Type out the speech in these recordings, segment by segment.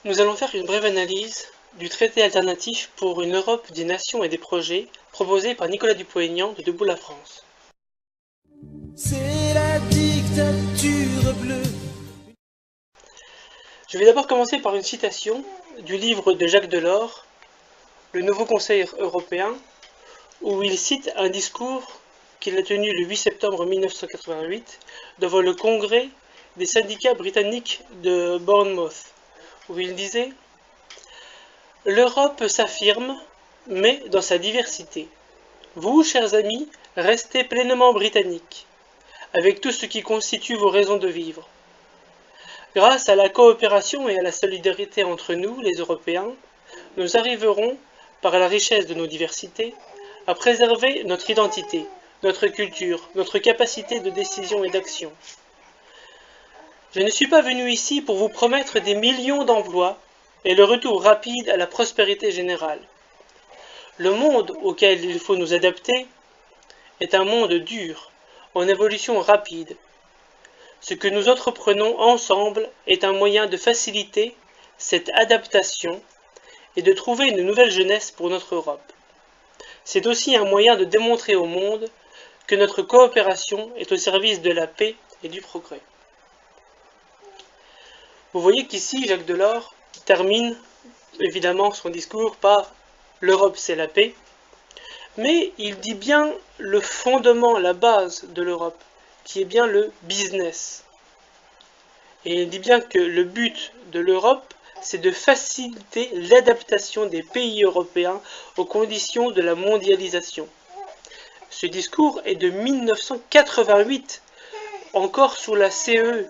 Nous allons faire une brève analyse du traité alternatif pour une Europe des nations et des projets proposé par Nicolas Dupont-Aignan de Debout la France. C'est la dictature bleue. Je vais d'abord commencer par une citation du livre de Jacques Delors, Le nouveau Conseil européen, où il cite un discours qu'il a tenu le 8 septembre 1988 devant le congrès des syndicats britanniques de Bournemouth, où il disait « L'Europe s'affirme, mais dans sa diversité. Vous, chers amis, restez pleinement britanniques, avec tout ce qui constitue vos raisons de vivre. Grâce à la coopération et à la solidarité entre nous, les Européens, nous arriverons, par la richesse de nos diversités, à préserver notre identité, notre culture, notre capacité de décision et d'action. Je ne suis pas venu ici pour vous promettre des millions d'emplois et le retour rapide à la prospérité générale. Le monde auquel il faut nous adapter est un monde dur, en évolution rapide. Ce que nous entreprenons ensemble est un moyen de faciliter cette adaptation et de trouver une nouvelle jeunesse pour notre Europe. C'est aussi un moyen de démontrer au monde que notre coopération est au service de la paix et du progrès. Vous voyez qu'ici, Jacques Delors termine évidemment son discours par « L'Europe, c'est la paix », mais il dit bien le fondement, la base de l'Europe, qui est bien le business. Et il dit bien que le but de l'Europe, c'est de faciliter l'adaptation des pays européens aux conditions de la mondialisation. Ce discours est de 1988, encore sous la CE.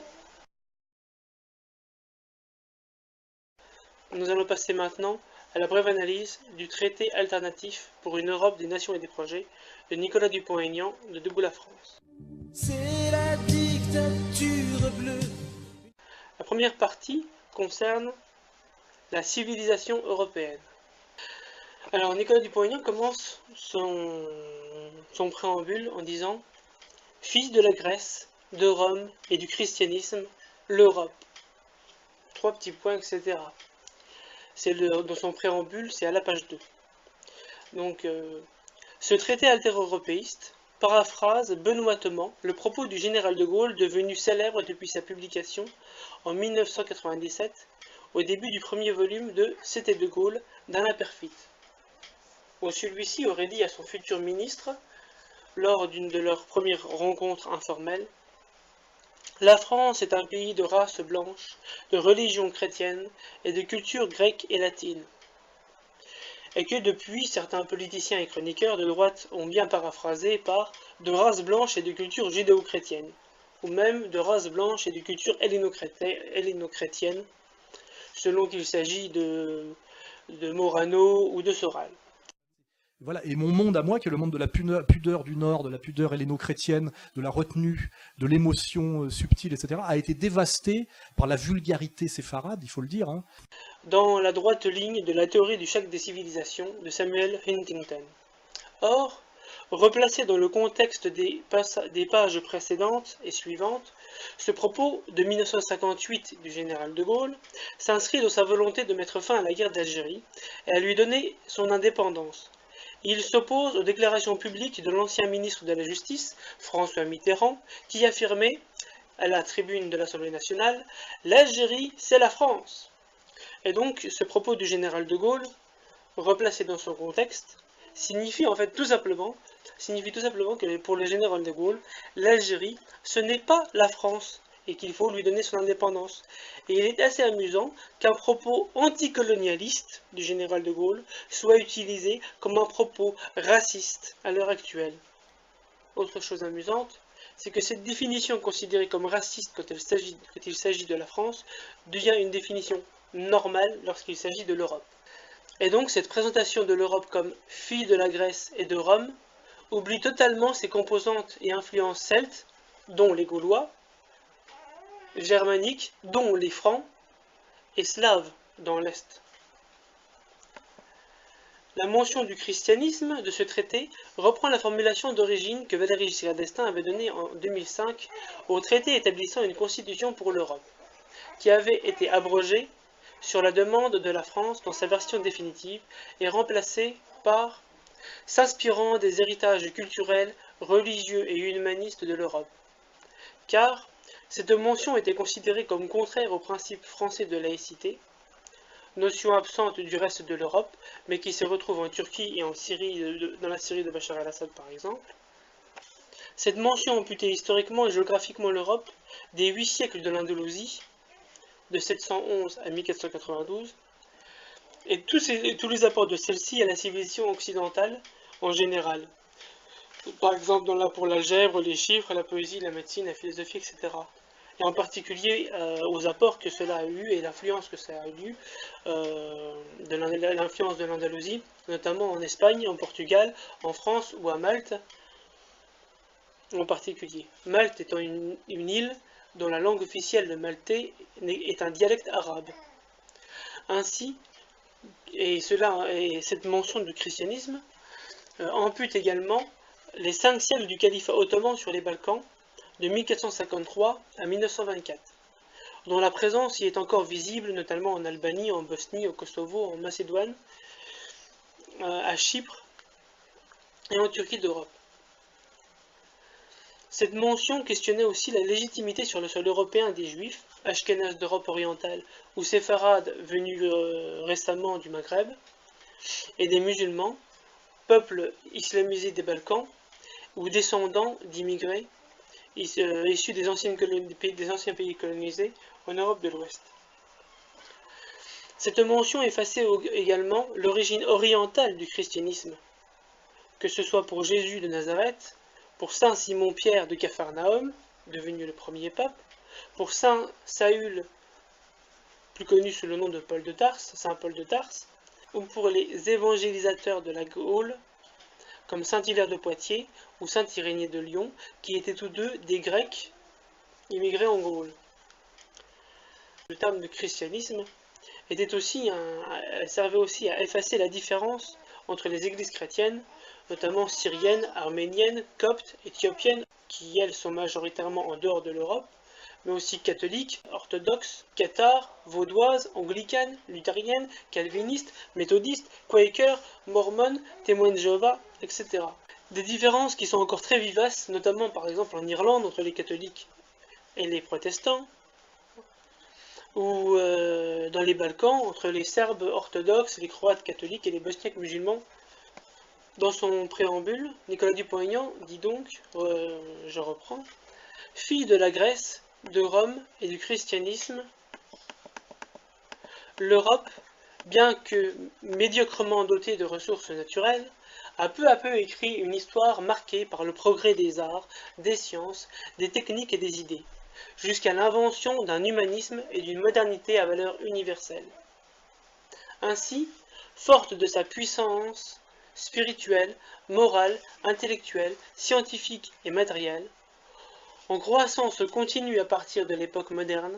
Nous allons passer maintenant à la brève analyse du traité alternatif pour une Europe des nations et des projets de Nicolas Dupont-Aignan de Debout la France. C'est la dictature bleue. La première partie concerne la civilisation européenne. Alors Nicolas Dupont-Aignan commence son préambule en disant « Fils de la Grèce, de Rome et du christianisme, l'Europe ». Trois petits points, etc. Dans son préambule, c'est à la page 2. Donc, ce traité alter-européiste paraphrase benoîtement le propos du général de Gaulle devenu célèbre depuis sa publication en 1997 au début du premier volume de C'était de Gaulle d'Alain Peyrefitte, où celui-ci aurait dit à son futur ministre, lors d'une de leurs premières rencontres informelles, « La France est un pays de race blanche, de religion chrétienne et de culture grecque et latine. » Et que depuis, certains politiciens et chroniqueurs de droite ont bien paraphrasé par « de race blanche et de culture judéo-chrétienne » ou même de race blanche et de culture helléno-chrétienne, selon qu'il s'agit de Morano ou de Soral. Voilà, et mon monde à moi, qui est le monde de la pudeur du Nord, de la pudeur helléno-chrétienne, de la retenue, de l'émotion subtile, etc., a été dévasté par la vulgarité séfarade, il faut le dire. Hein. Dans la droite ligne de la théorie du choc des civilisations de Samuel Huntington. Or, replacé dans le contexte des pages précédentes et suivantes, ce propos de 1958 du général de Gaulle s'inscrit dans sa volonté de mettre fin à la guerre d'Algérie et à lui donner son indépendance. Il s'oppose aux déclarations publiques de l'ancien ministre de la Justice, François Mitterrand, qui affirmait, à la tribune de l'Assemblée nationale, « L'Algérie, c'est la France ». Et donc, ce propos du général de Gaulle, replacé dans son contexte, signifie tout simplement que pour le général de Gaulle, l'Algérie, ce n'est pas la France, et qu'il faut lui donner son indépendance. Et il est assez amusant qu'un propos anticolonialiste du général de Gaulle soit utilisé comme un propos raciste à l'heure actuelle. Autre chose amusante, c'est que cette définition considérée comme raciste quand il s'agit de la France devient une définition normale lorsqu'il s'agit de l'Europe. Et donc cette présentation de l'Europe comme fille de la Grèce et de Rome oublie totalement ses composantes et influences celtes, dont les Gaulois, germaniques, dont les Francs, et slaves dans l'Est. La mention du christianisme de ce traité reprend la formulation d'origine que Valéry Giscard d'Estaing avait donnée en 2005 au traité établissant une constitution pour l'Europe, qui avait été abrogée sur la demande de la France dans sa version définitive, est remplacé par « s'inspirant des héritages culturels, religieux et humanistes de l'Europe », car cette mention était considérée comme contraire au principe français de laïcité, notion absente du reste de l'Europe, mais qui se retrouve en Turquie et en Syrie, dans la Syrie de Bachar el-Assad par exemple. Cette mention amputait historiquement et géographiquement l'Europe des 8 siècles de l'Andalousie, de 711 à 1492, et tous les apports de celle-ci à la civilisation occidentale en général. Par exemple, pour l'algèbre, les chiffres, la poésie, la médecine, la philosophie, etc. Et en particulier aux apports que cela a eu et l'influence que ça a eu, l'influence de l'Andalousie, notamment en Espagne, en Portugal, en France ou à Malte en particulier. Malte étant une île dont la langue officielle, le maltais, est un dialecte arabe. Ainsi, cette mention du christianisme ampute également les 5 siècles du califat ottoman sur les Balkans, de 1453 à 1924, dont la présence y est encore visible, notamment en Albanie, en Bosnie, au Kosovo, en Macédoine, à Chypre et en Turquie d'Europe. Cette mention questionnait aussi la légitimité sur le sol européen des Juifs, ashkénazes d'Europe orientale ou séfarades venus récemment du Maghreb, et des musulmans, peuples islamisés des Balkans, ou descendants d'immigrés issus des anciens pays colonisés en Europe de l'Ouest. Cette mention effaçait également l'origine orientale du christianisme, que ce soit pour Jésus de Nazareth, pour saint Simon-Pierre de Capharnaüm, devenu le premier pape, pour saint Saül, plus connu sous le nom de Paul de Tarse, saint Paul de Tarse, ou pour les évangélisateurs de la Gaule, comme saint Hilaire de Poitiers ou saint Irénée de Lyon, qui étaient tous deux des Grecs immigrés en Gaule. Le terme de christianisme servait aussi à effacer la différence entre les églises chrétiennes, notamment syriennes, arméniennes, coptes, éthiopiennes, qui elles sont majoritairement en dehors de l'Europe, mais aussi catholiques, orthodoxes, cathares, vaudoises, anglicanes, luthériennes, calvinistes, méthodistes, quakers, mormones, témoins de Jéhovah, etc. Des différences qui sont encore très vivaces, notamment par exemple en Irlande entre les catholiques et les protestants, ou dans les Balkans entre les Serbes orthodoxes, les Croates catholiques et les Bosniaques musulmans. Dans son préambule, Nicolas Dupont-Aignan dit donc, je reprends, « Fille de la Grèce, de Rome et du christianisme, l'Europe, bien que médiocrement dotée de ressources naturelles, a peu à peu écrit une histoire marquée par le progrès des arts, des sciences, des techniques et des idées, jusqu'à l'invention d'un humanisme et d'une modernité à valeur universelle. Ainsi, forte de sa puissance spirituelle, morale, intellectuelle, scientifique et matérielle, en croissance continue à partir de l'époque moderne,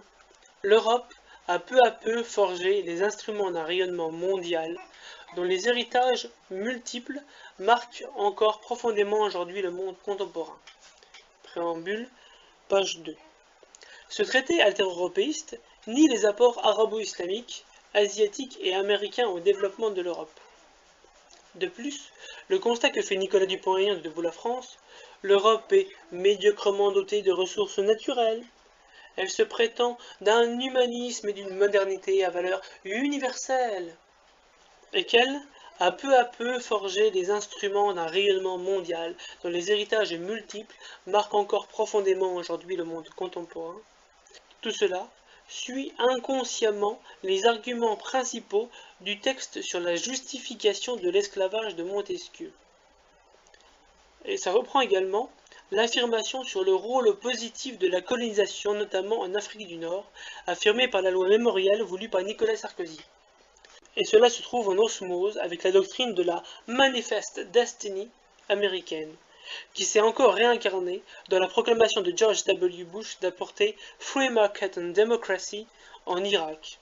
l'Europe a peu à peu forgé les instruments d'un rayonnement mondial dont les héritages multiples marquent encore profondément aujourd'hui le monde contemporain. Préambule, page 2. Ce traité alter-européiste nie les apports arabo-islamiques, asiatiques et américains au développement de l'Europe. De plus, le constat que fait Nicolas Dupont-Aignan de Debout la France, l'Europe est médiocrement dotée de ressources naturelles. Elle se prétend d'un humanisme et d'une modernité à valeur universelle, et qu'elle a peu à peu forgé les instruments d'un rayonnement mondial dont les héritages multiples marquent encore profondément aujourd'hui le monde contemporain. Tout cela suit inconsciemment les arguments principaux du texte sur la justification de l'esclavage de Montesquieu. Et ça reprend également l'affirmation sur le rôle positif de la colonisation, notamment en Afrique du Nord, affirmée par la loi mémorielle voulue par Nicolas Sarkozy. Et cela se trouve en osmose avec la doctrine de la Manifest Destiny américaine, qui s'est encore réincarnée dans la proclamation de George W. Bush d'apporter Free Market and Democracy en Irak,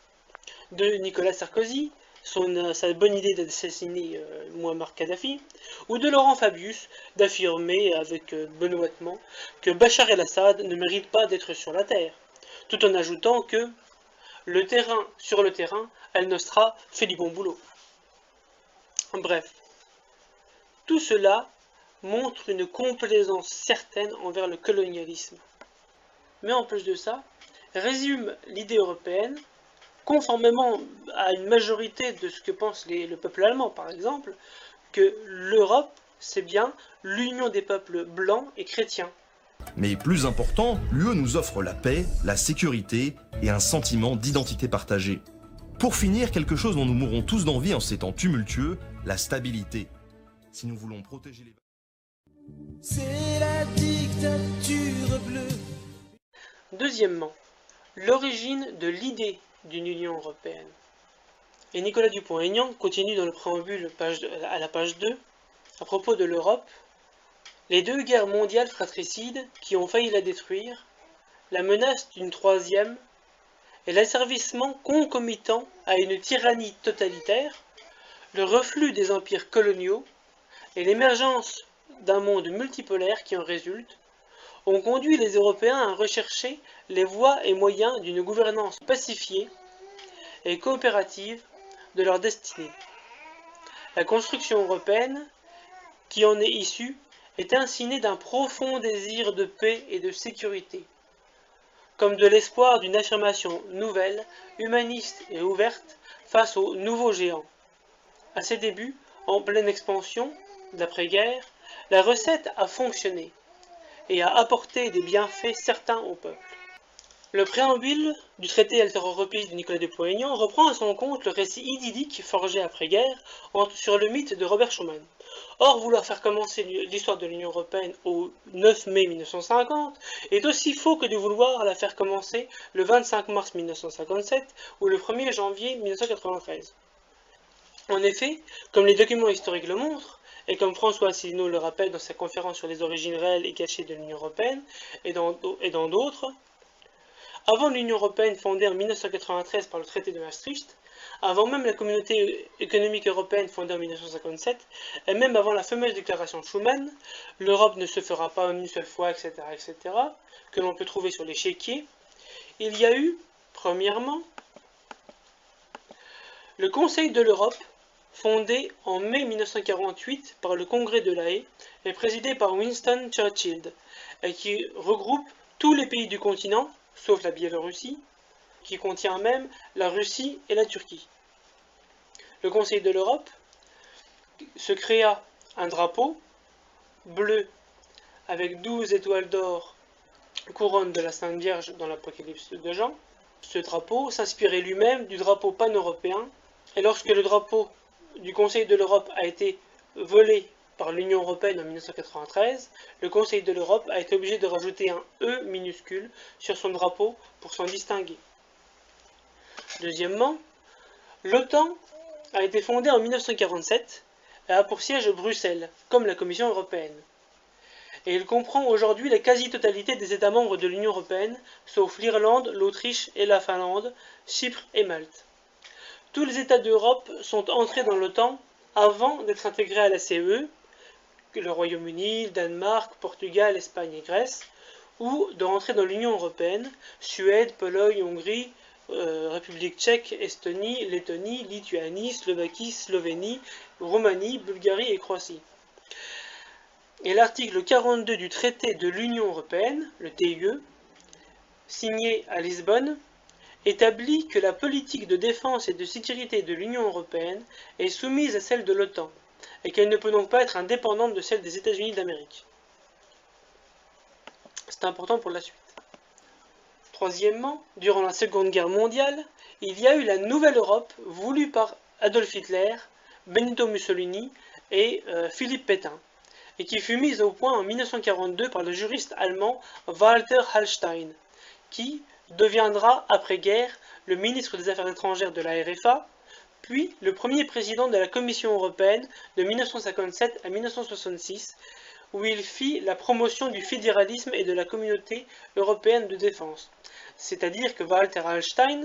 de Nicolas Sarkozy, sa bonne idée d'assassiner Muammar Kadhafi, ou de Laurent Fabius d'affirmer avec benoîtement que Bachar el-Assad ne mérite pas d'être sur la terre, tout en ajoutant que Sur le terrain, El Nostra fait du bon boulot. Bref, tout cela montre une complaisance certaine envers le colonialisme. Mais en plus de ça, résume l'idée européenne, conformément à une majorité de ce que pense le peuple allemand par exemple, que l'Europe, c'est bien l'union des peuples blancs et chrétiens. Mais plus important, l'UE nous offre la paix, la sécurité et un sentiment d'identité partagée. Pour finir, quelque chose dont nous mourrons tous d'envie en ces temps tumultueux, la stabilité. Si nous voulons protéger les... C'est la dictature bleue. Deuxièmement, l'origine de l'idée d'une Union européenne. Et Nicolas Dupont-Aignan continue dans le préambule à la page 2, à propos de l'Europe, les deux guerres mondiales fratricides qui ont failli la détruire, la menace d'une troisième, et l'asservissement concomitant à une tyrannie totalitaire, le reflux des empires coloniaux et l'émergence d'un monde multipolaire qui en résulte, ont conduit les Européens à rechercher les voies et moyens d'une gouvernance pacifiée et coopérative de leur destinée. La construction européenne, qui en est issue, est ainsi née d'un profond désir de paix et de sécurité, comme de l'espoir d'une affirmation nouvelle, humaniste et ouverte face aux nouveaux géants. À ses débuts, en pleine expansion, d'après-guerre, la recette a fonctionné et a apporté des bienfaits certains au peuple. Le préambule du traité alter-européiste de Nicolas Dupont-Aignan reprend à son compte le récit idyllique forgé après-guerre sur le mythe de Robert Schuman. Or, vouloir faire commencer l'histoire de l'Union européenne au 9 mai 1950 est aussi faux que de vouloir la faire commencer le 25 mars 1957 ou le 1er janvier 1993. En effet, comme les documents historiques le montrent, et comme François Asselineau le rappelle dans sa conférence sur les origines réelles et cachées de l'Union européenne, et dans d'autres, avant l'Union européenne fondée en 1993 par le traité de Maastricht, avant même la communauté économique européenne fondée en 1957, et même avant la fameuse déclaration Schuman, l'Europe ne se fera pas une seule fois, etc., etc., que l'on peut trouver sur l'échiquier, il y a eu, premièrement, le Conseil de l'Europe, fondé en mai 1948 par le Congrès de La Haye et présidé par Winston Churchill, et qui regroupe tous les pays du continent, sauf la Biélorussie, qui contient même la Russie et la Turquie. Le Conseil de l'Europe se créa un drapeau bleu avec 12 étoiles d'or, couronne de la Sainte Vierge dans l'Apocalypse de Jean. Ce drapeau s'inspirait lui-même du drapeau pan-européen, et lorsque le drapeau du Conseil de l'Europe a été volé par l'Union européenne en 1993, le Conseil de l'Europe a été obligé de rajouter un E minuscule sur son drapeau pour s'en distinguer. Deuxièmement, l'OTAN a été fondée en 1947 et a pour siège Bruxelles, comme la Commission européenne. Et il comprend aujourd'hui la quasi-totalité des États membres de l'Union européenne, sauf l'Irlande, l'Autriche et la Finlande, Chypre et Malte. Tous les États d'Europe sont entrés dans l'OTAN avant d'être intégrés à la CE, le Royaume-Uni, le Danemark, Portugal, Espagne et Grèce, ou de rentrer dans l'Union européenne, Suède, Pologne, Hongrie, République tchèque, Estonie, Lettonie, Lituanie, Slovaquie, Slovénie, Roumanie, Bulgarie et Croatie. Et l'article 42 du traité de l'Union européenne, le TUE, signé à Lisbonne, établit que la politique de défense et de sécurité de l'Union européenne est soumise à celle de l'OTAN, et qu'elle ne peut donc pas être indépendante de celle des États-Unis d'Amérique. C'est important pour la suite. Troisièmement, durant la Seconde Guerre mondiale, il y a eu la Nouvelle Europe voulue par Adolf Hitler, Benito Mussolini et Philippe Pétain, et qui fut mise au point en 1942 par le juriste allemand Walter Hallstein, qui deviendra après-guerre le ministre des Affaires étrangères de la RFA, puis le premier président de la Commission européenne de 1957 à 1966, où il fit la promotion du fédéralisme et de la communauté européenne de défense. C'est-à-dire que Walter Hallstein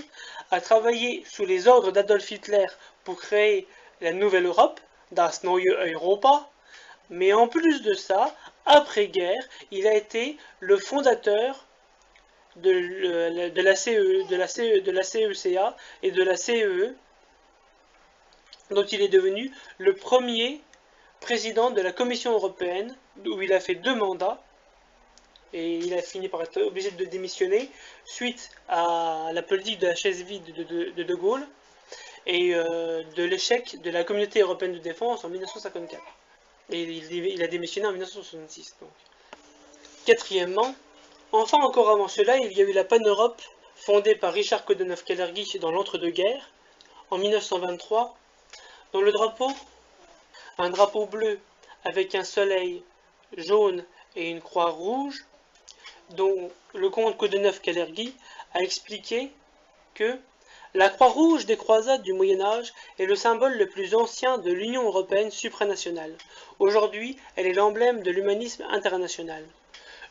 a travaillé sous les ordres d'Adolf Hitler pour créer la Nouvelle Europe, das neue Europa, mais en plus de ça, après-guerre, il a été le fondateur de la CECA et de la CEE, dont il est devenu le premier président de la Commission européenne, où il a fait 2 mandats, et il a fini par être obligé de démissionner suite à la politique de la chaise vide de Gaulle et de l'échec de la Communauté européenne de défense en 1954. Et il a démissionné en 1966. Donc. Quatrièmement, enfin encore avant cela, il y a eu la Pan-Europe, fondée par Richard Coudenhove-Kalergi dans l'entre-deux-guerres, en 1923, dont le drapeau, un drapeau bleu avec un soleil jaune et une croix rouge, dont le comte Coudenhove-Kalergi a expliqué que la croix rouge des croisades du Moyen-Âge est le symbole le plus ancien de l'Union européenne supranationale. Aujourd'hui, elle est l'emblème de l'humanisme international.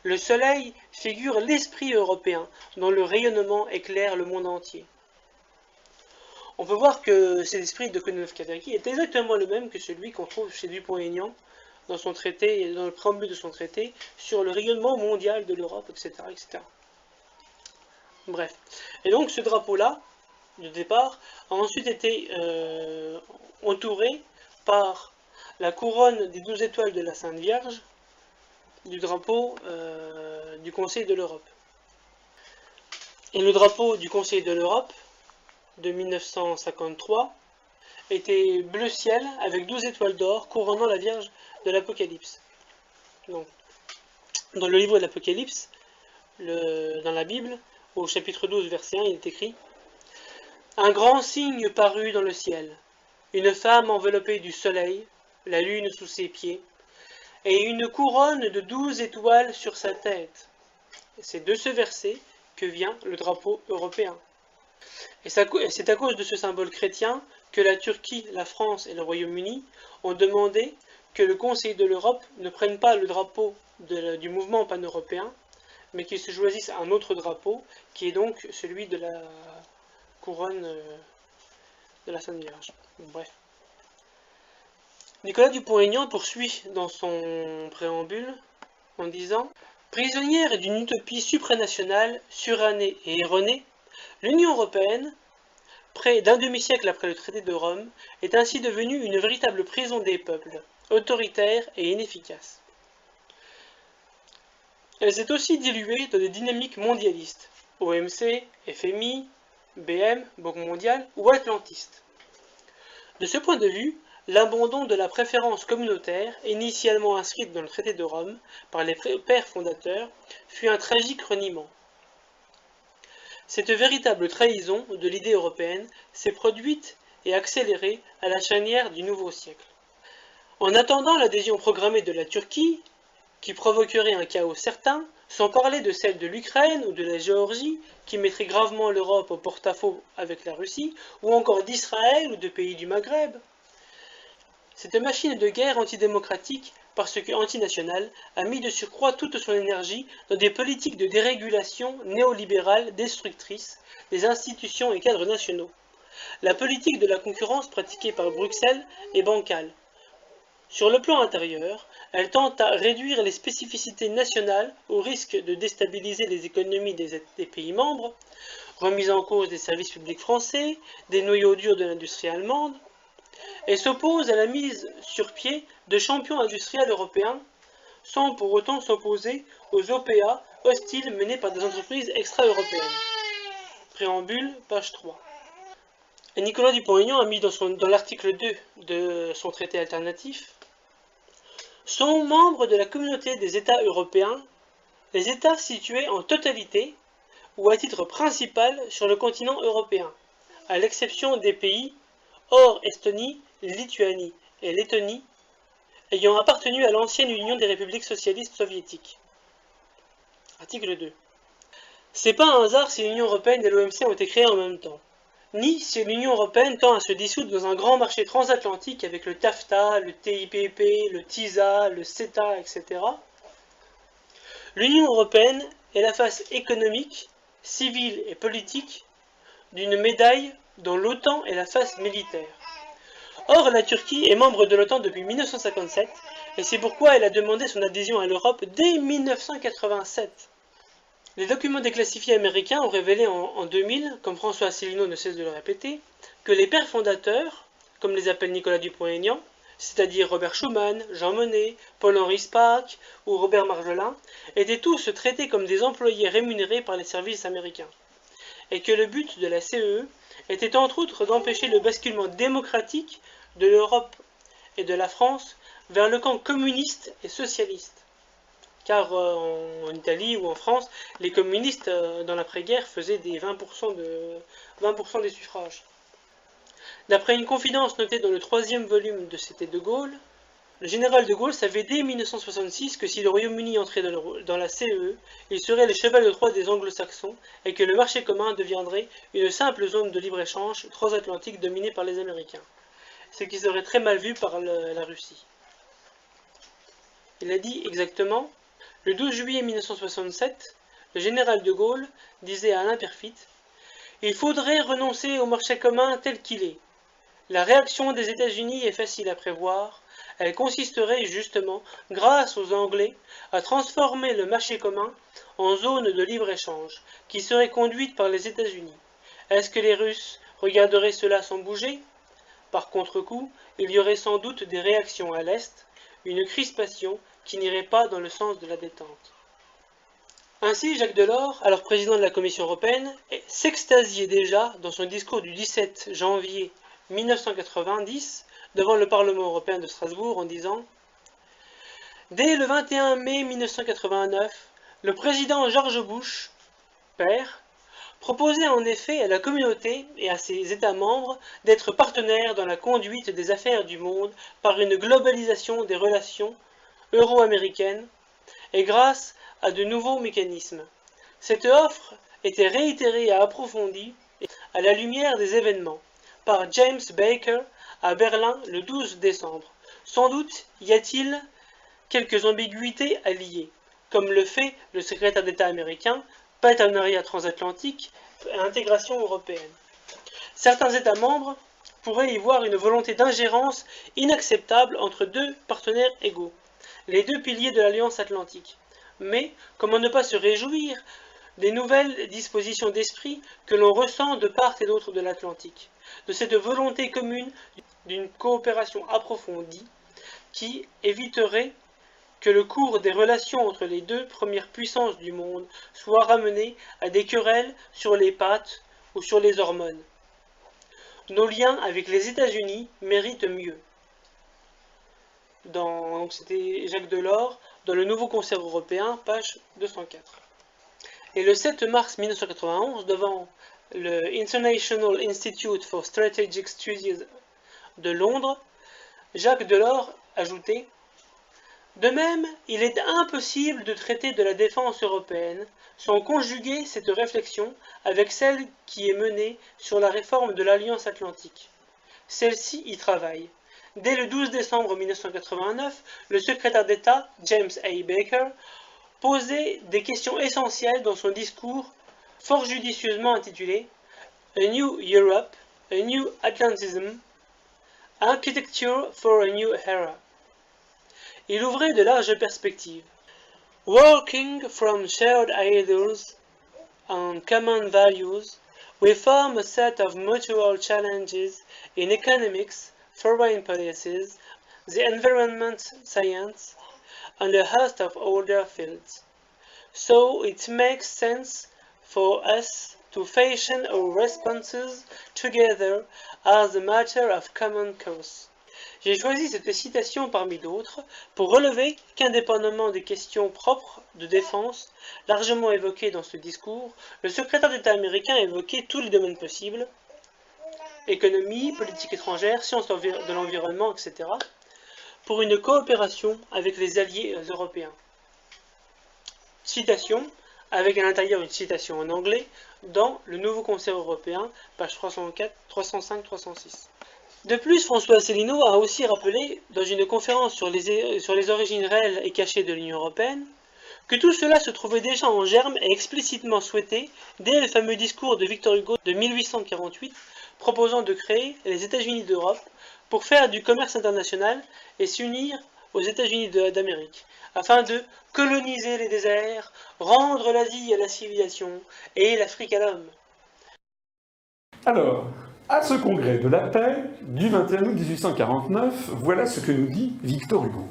Le soleil figure l'esprit européen, dont le rayonnement éclaire le monde entier. On peut voir que cet esprit de Coudenhove-Kalergi est exactement le même que celui qu'on trouve chez Dupont-Aignan dans son traité, dans le préambule de son traité, sur le rayonnement mondial de l'Europe, etc., etc. Bref. Et donc ce drapeau-là, de départ, a ensuite été entouré par la couronne des 12 étoiles de la Sainte Vierge, du drapeau du Conseil de l'Europe. Et le drapeau du Conseil de l'Europe de 1953 était bleu ciel avec 12 étoiles d'or couronnant la Vierge de l'Apocalypse. Donc, dans le livre de l'Apocalypse, dans la Bible, au chapitre 12, verset 1, il est écrit « Un grand signe parut dans le ciel, une femme enveloppée du soleil, la lune sous ses pieds, et une couronne de 12 étoiles sur sa tête. » C'est de ce verset que vient le drapeau européen. Et c'est à cause de ce symbole chrétien que la Turquie, la France et le Royaume-Uni ont demandé que le Conseil de l'Europe ne prenne pas le drapeau du mouvement pan-européen, mais qu'il se choisisse un autre drapeau, qui est donc celui de la couronne de la Sainte Vierge. Bref. Nicolas Dupont-Aignan poursuit dans son préambule en disant « Prisonnière d'une utopie supranationale, surannée et erronée, l'Union européenne, près d'un demi-siècle après le traité de Rome, est ainsi devenue une véritable prison des peuples, autoritaire et inefficace. Elle s'est aussi diluée dans des dynamiques mondialistes, OMC, FMI, BM, Banque mondiale ou atlantistes. De ce point de vue, l'abandon de la préférence communautaire, initialement inscrite dans le traité de Rome par les pères fondateurs, fut un tragique reniement. Cette véritable trahison de l'idée européenne s'est produite et accélérée à la charnière du nouveau siècle. En attendant l'adhésion programmée de la Turquie, qui provoquerait un chaos certain, sans parler de celle de l'Ukraine ou de la Géorgie, qui mettrait gravement l'Europe au porte-à-faux avec la Russie, ou encore d'Israël ou de pays du Maghreb. Cette machine de guerre antidémocratique, parce que antinationale, a mis de surcroît toute son énergie dans des politiques de dérégulation néolibérales destructrices des institutions et cadres nationaux. La politique de la concurrence pratiquée par Bruxelles est bancale. Sur le plan intérieur, elle tente à réduire les spécificités nationales au risque de déstabiliser les économies des pays membres, remise en cause des services publics français, des noyaux durs de l'industrie allemande, et s'oppose à la mise sur pied de champions industriels européens, sans pour autant s'opposer aux OPA hostiles menés par des entreprises extra-européennes. Préambule, page 3. Et Nicolas Dupont-Aignan a mis dans l'article 2 de son traité alternatif « Sont membres de la communauté des États européens les États situés en totalité ou à titre principal sur le continent européen, à l'exception des pays hors Estonie, Lituanie et Lettonie, ayant appartenu à l'ancienne Union des républiques socialistes soviétiques. » Article 2. C'est pas un hasard si l'Union européenne et l'OMC ont été créées en même temps, ni si l'Union européenne tend à se dissoudre dans un grand marché transatlantique avec le TAFTA, le TIPP, le TISA, le CETA, etc. L'Union européenne est la face économique, civile et politique d'une médaille dont l'OTAN est la face militaire. Or, la Turquie est membre de l'OTAN depuis 1957, et c'est pourquoi elle a demandé son adhésion à l'Europe dès 1987. Les documents déclassifiés américains ont révélé en 2000, comme François Asselineau ne cesse de le répéter, que les pères fondateurs, comme les appelle Nicolas Dupont-Aignan, c'est-à-dire Robert Schuman, Jean Monnet, Paul-Henri Spaak ou Robert Marjolin, étaient tous traités comme des employés rémunérés par les services américains, et que le but de la CEE était entre autres d'empêcher le basculement démocratique de l'Europe et de la France vers le camp communiste et socialiste. Car en Italie ou en France, les communistes dans l'après-guerre faisaient des 20% des suffrages. D'après une confidence notée dans le 3e volume de C'était de Gaulle, le général de Gaulle savait dès 1966 que si le Royaume-Uni entrait dans la CEE, il serait le cheval de Troie des anglo-saxons et que le marché commun deviendrait une simple zone de libre-échange transatlantique dominée par les Américains, ce qui serait très mal vu par la Russie. Il a dit exactement: le 12 juillet 1967, le général de Gaulle disait à Alain Peyrefitte: « Il faudrait renoncer au marché commun tel qu'il est. La réaction des États-Unis est facile à prévoir. Elle consisterait justement, grâce aux Anglais, à transformer le marché commun en zone de libre-échange, qui serait conduite par les États-Unis. Est-ce que les Russes regarderaient cela sans bouger? Par contre-coup, il y aurait sans doute des réactions à l'Est, une crispation qui n'irait pas dans le sens de la détente. » Ainsi, Jacques Delors, alors président de la Commission européenne, s'extasiait déjà dans son discours du 17 janvier 1990 devant le Parlement européen de Strasbourg en disant: « Dès le 21 mai 1989, le président George Bush, père, proposait en effet à la communauté et à ses États membres d'être partenaires dans la conduite des affaires du monde par une globalisation des relations euro-américaines et grâce à de nouveaux mécanismes. Cette offre était réitérée et approfondie à la lumière des événements par James Baker à Berlin le 12 décembre. Sans doute y a-t-il quelques ambiguïtés à lier, comme le fait le secrétaire d'État américain, partenariat transatlantique et intégration européenne. Certains États membres pourraient y voir une volonté d'ingérence inacceptable entre deux partenaires égaux, les deux piliers de l'Alliance atlantique. Mais comment ne pas se réjouir des nouvelles dispositions d'esprit que l'on ressent de part et d'autre de l'Atlantique, de cette volonté commune d'une coopération approfondie qui éviterait que le cours des relations entre les deux premières puissances du monde soit ramené à des querelles sur les pâtes ou sur les hormones. Nos liens avec les États-Unis méritent mieux. Donc c'était Jacques Delors, dans le Nouveau Concert européen, page 204. Et le 7 mars 1991, devant le International Institute for Strategic Studies de Londres, Jacques Delors ajoutait: « De même, il est impossible de traiter de la défense européenne sans conjuguer cette réflexion avec celle qui est menée sur la réforme de l'Alliance atlantique. Celle-ci y travaille. Dès le 12 décembre 1989, le secrétaire d'État, James A. Baker, posait des questions essentielles dans son discours fort judicieusement intitulé « A New Europe, a New Atlantism, Architecture for a New Era ». Il ouvrait de larges perspectives. Working from shared ideals and common values, we form a set of mutual challenges in economics, foreign policies, the environment science, and a host of other fields. So it makes sense for us to fashion our responses together as a matter of common cause. J'ai choisi cette citation parmi d'autres pour relever qu'indépendamment des questions propres de défense largement évoquées dans ce discours, le secrétaire d'État américain évoquait tous les domaines possibles, économie, politique étrangère, sciences de l'environnement, etc., pour une coopération avec les alliés européens. Citation, avec à l'intérieur une citation en anglais, dans le Nouveau Concert européen, page 305-306. De plus, François Asselineau a aussi rappelé, dans une conférence sur les origines réelles et cachées de l'Union européenne, que tout cela se trouvait déjà en germe et explicitement souhaité dès le fameux discours de Victor Hugo de 1848, proposant de créer les États-Unis d'Europe pour faire du commerce international et s'unir aux États-Unis d'Amérique, afin de coloniser les déserts, rendre l'Asie à la civilisation et l'Afrique à l'homme. Alors, à ce congrès de la paix du 21 août 1849, voilà ce que nous dit Victor Hugo.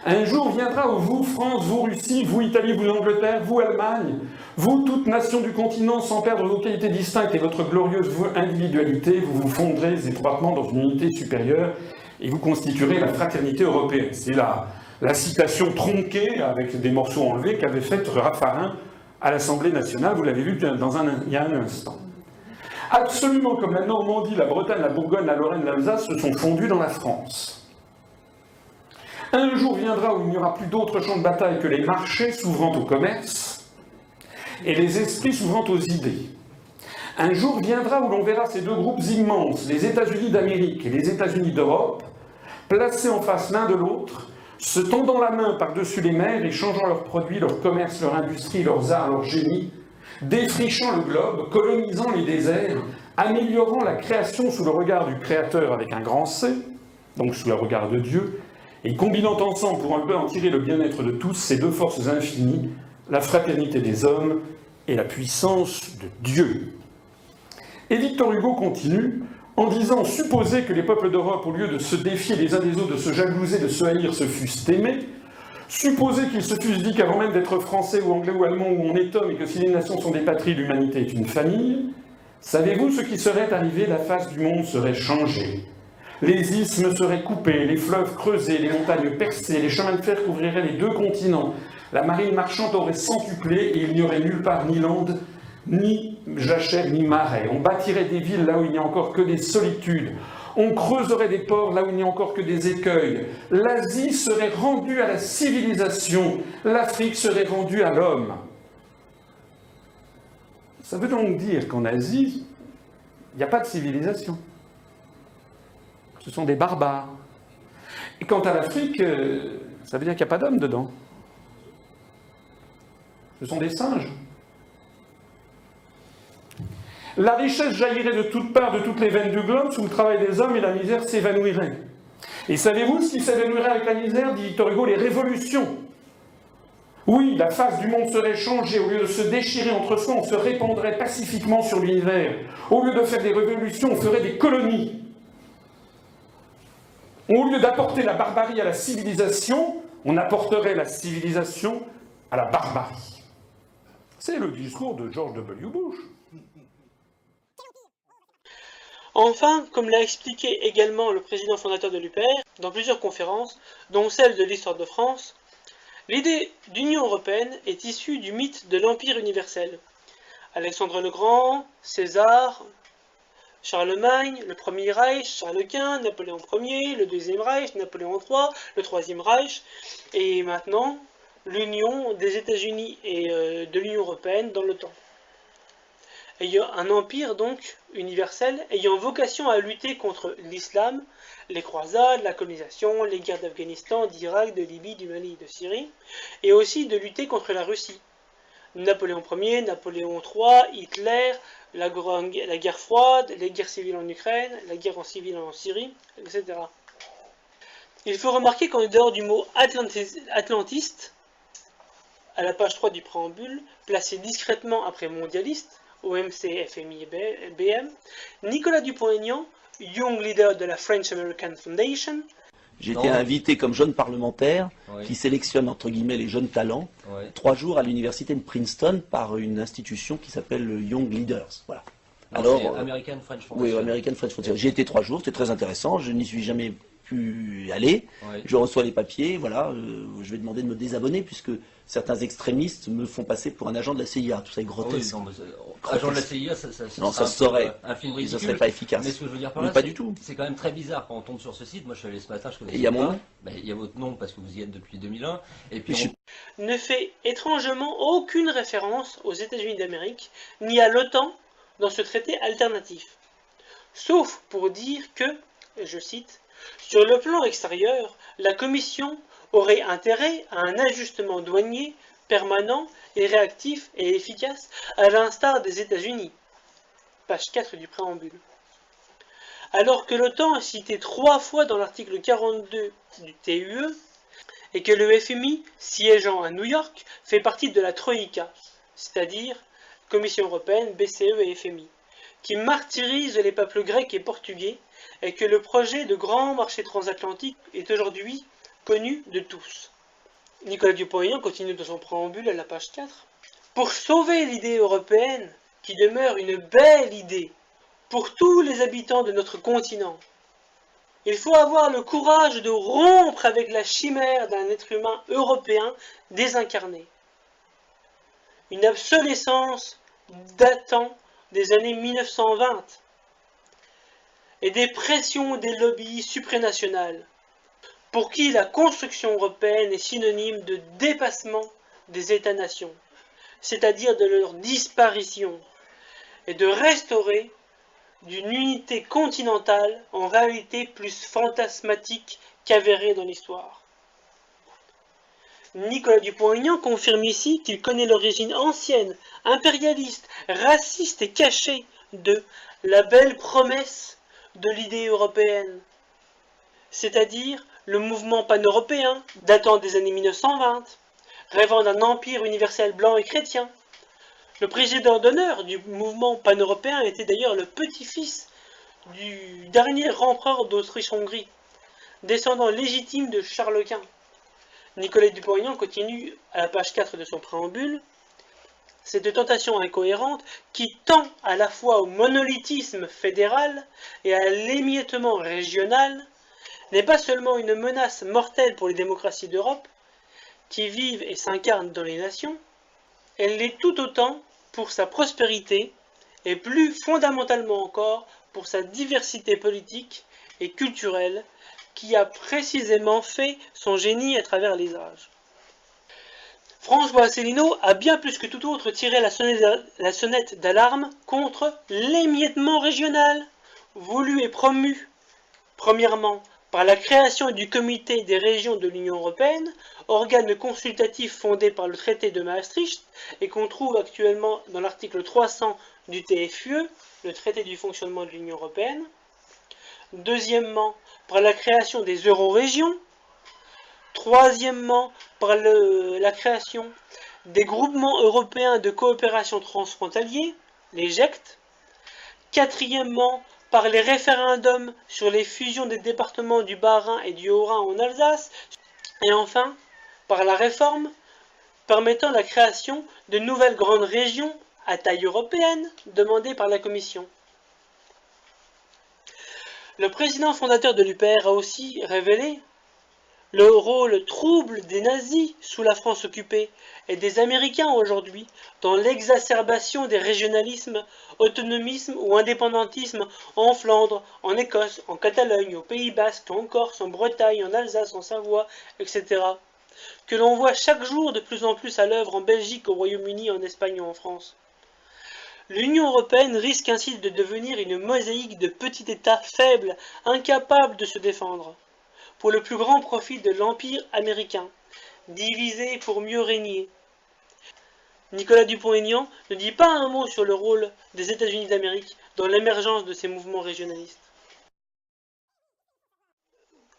Un jour viendra où vous, France, vous, Russie, vous, Italie, vous, Angleterre, vous, Allemagne, vous, toute nation du continent, sans perdre vos qualités distinctes et votre glorieuse individualité, vous vous fondrez étroitement dans une unité supérieure et vous constituerez la fraternité européenne. C'est la citation tronquée, avec des morceaux enlevés, qu'avait faite Raffarin à l'Assemblée nationale, vous l'avez vu il y a un instant. Absolument comme la Normandie, la Bretagne, la Bourgogne, la Lorraine, l'Alsace se sont fondus dans la France. Un jour viendra où il n'y aura plus d'autre champ de bataille que les marchés s'ouvrant au commerce et les esprits s'ouvrant aux idées. Un jour viendra où l'on verra ces deux groupes immenses, les États-Unis d'Amérique et les États-Unis d'Europe, placés en face l'un de l'autre, se tendant la main par-dessus les mers, échangeant leurs produits, leur commerce, leur industrie, leurs arts, leur génie, défrichant le globe, colonisant les déserts, améliorant la création sous le regard du Créateur avec un grand C, donc sous le regard de Dieu, et combinant ensemble pour un peu en tirer le bien-être de tous ces deux forces infinies, la fraternité des hommes et la puissance de Dieu. Et Victor Hugo continue en disant « Supposez que les peuples d'Europe, au lieu de se défier les uns des autres, de se jalouser, de se haïr, se fussent aimés, supposez qu'ils se fussent dit qu'avant même d'être français ou anglais ou allemand ou on est homme et que si les nations sont des patries, l'humanité est une famille, savez-vous ce qui serait arrivé? La face du monde serait changée. Les isthmes seraient coupés, les fleuves creusés, les montagnes percées, les chemins de fer couvriraient les deux continents, la marine marchande aurait centuplé et il n'y aurait nulle part ni lande, ni jachère, ni marais. On bâtirait des villes là où il n'y a encore que des solitudes. On creuserait des ports là où il n'y a encore que des écueils. L'Asie serait rendue à la civilisation, l'Afrique serait rendue à l'homme. Ça veut donc dire qu'en Asie, il n'y a pas de civilisation. Ce sont des barbares. Et quant à l'Afrique, ça veut dire qu'il n'y a pas d'hommes dedans. Ce sont des singes. La richesse jaillirait de toutes parts, de toutes les veines du globe, sous le travail des hommes, et la misère s'évanouirait. Et savez-vous ce qui s'évanouirait avec la misère, dit Victor Hugo? Les révolutions. Oui, la face du monde serait changée. Au lieu de se déchirer entre soi, on se répandrait pacifiquement sur l'univers. Au lieu de faire des révolutions, on ferait des colonies. Au lieu d'apporter la barbarie à la civilisation, on apporterait la civilisation à la barbarie. C'est le discours de George W. Bush. Enfin, comme l'a expliqué également le président fondateur de l'UPR, dans plusieurs conférences, dont celle de l'histoire de France, l'idée d'Union européenne est issue du mythe de l'Empire universel. Alexandre le Grand, César, Charlemagne, le Premier Reich, Charles Quint, Napoléon Ier, le Deuxième Reich, Napoléon III, le Troisième Reich, et maintenant l'union des États-Unis et de l'Union européenne dans l'OTAN. Ayant un empire donc universel ayant vocation à lutter contre l'islam, les croisades, la colonisation, les guerres d'Afghanistan, d'Irak, de Libye, du Mali, de Syrie, et aussi de lutter contre la Russie. Napoléon Ier, Napoléon III, Hitler, la guerre froide, les guerres civiles en Ukraine, la guerre civile en Syrie, etc. Il faut remarquer qu'en dehors du mot atlantiste, à la page 3 du préambule, placé discrètement après mondialiste, OMC, FMI et BM, Nicolas Dupont-Aignan, Young Leader de la French American Foundation. J'ai été invité comme jeune parlementaire qui sélectionne entre guillemets les jeunes talents 3 jours à l'université de Princeton par une institution qui s'appelle le Young Leaders. Voilà. Alors, American French Foundation. Oui, American French Foundation. J'ai été 3 jours, c'était très intéressant. Je n'y suis jamais pu aller. Je reçois les papiers. Voilà, je vais demander de me désabonner puisque certains extrémistes me font passer pour un agent de la CIA. Tout ça est grotesque. Agent de la CIA, non, ça se saurait. Un film ridicule. Ça serait pas efficace. Mais ce que je veux dire par là, pas du tout. C'est quand même très bizarre quand on tombe sur ce site. Moi, je suis allé ce matin, je connaissais pas. Il y a mon nom. Il y a votre nom parce que vous y êtes depuis 2001. Et puis ne fait étrangement aucune référence aux États-Unis d'Amérique ni à l'OTAN dans ce traité alternatif. Sauf pour dire que, je cite, sur le plan extérieur, la Commission aurait intérêt à un ajustement douanier permanent et réactif et efficace à l'instar des États-Unis. Page 4 du préambule. Alors que l'OTAN est cité 3 fois dans l'article 42 du TUE, et que le FMI, siégeant à New York, fait partie de la Troïka, c'est-à-dire Commission européenne, BCE et FMI, qui martyrise les peuples grecs et portugais, et que le projet de grand marché transatlantique est aujourd'hui connu de tous. Nicolas Dupont-Aignan continue dans son préambule à la page 4. Pour sauver l'idée européenne, qui demeure une belle idée pour tous les habitants de notre continent, il faut avoir le courage de rompre avec la chimère d'un être humain européen désincarné. Une obsolescence datant des années 1920 et des pressions des lobbies supranationales, pour qui la construction européenne est synonyme de dépassement des États-nations, c'est-à-dire de leur disparition, et de restaurer d'une unité continentale en réalité plus fantasmatique qu'avérée dans l'histoire. Nicolas Dupont-Aignan confirme ici qu'il connaît l'origine ancienne, impérialiste, raciste et cachée de la belle promesse de l'idée européenne, c'est-à-dire le mouvement pan-européen datant des années 1920, rêvant d'un empire universel blanc et chrétien. Le président d'honneur du mouvement pan-européen était d'ailleurs le petit-fils du dernier empereur d'Autriche-Hongrie, descendant légitime de Charles Quint. Nicolas Dupont-Aignan continue à la page 4 de son préambule. Cette tentation incohérente qui tend à la fois au monolithisme fédéral et à l'émiettement régional n'est pas seulement une menace mortelle pour les démocraties d'Europe, qui vivent et s'incarnent dans les nations, elle l'est tout autant pour sa prospérité et plus fondamentalement encore pour sa diversité politique et culturelle qui a précisément fait son génie à travers les âges. François Asselineau a bien plus que tout autre tiré la sonnette d'alarme contre l'émiettement régional, voulu et promu, premièrement, par la création du Comité des régions de l'Union européenne, organe consultatif fondé par le traité de Maastricht et qu'on trouve actuellement dans l'article 300 du TFUE, le traité du fonctionnement de l'Union européenne. Deuxièmement, par la création des eurorégions. Troisièmement, par la création des groupements européens de coopération transfrontaliers, les GECT. Quatrièmement, par les référendums sur les fusions des départements du Bas-Rhin et du Haut-Rhin en Alsace, et enfin, par la réforme permettant la création de nouvelles grandes régions à taille européenne demandées par la Commission. Le président fondateur de l'UPR a aussi révélé le rôle trouble des nazis sous la France occupée et des Américains aujourd'hui dans l'exacerbation des régionalismes, autonomismes ou indépendantismes en Flandre, en Écosse, en Catalogne, au Pays Basque, en Corse, en Bretagne, en Alsace, en Savoie, etc. que l'on voit chaque jour de plus en plus à l'œuvre en Belgique, au Royaume-Uni, en Espagne ou en France. L'Union européenne risque ainsi de devenir une mosaïque de petits États faibles, incapables de se défendre, pour le plus grand profit de l'Empire américain, divisé pour mieux régner. Nicolas Dupont-Aignan ne dit pas un mot sur le rôle des États-Unis d'Amérique dans l'émergence de ces mouvements régionalistes.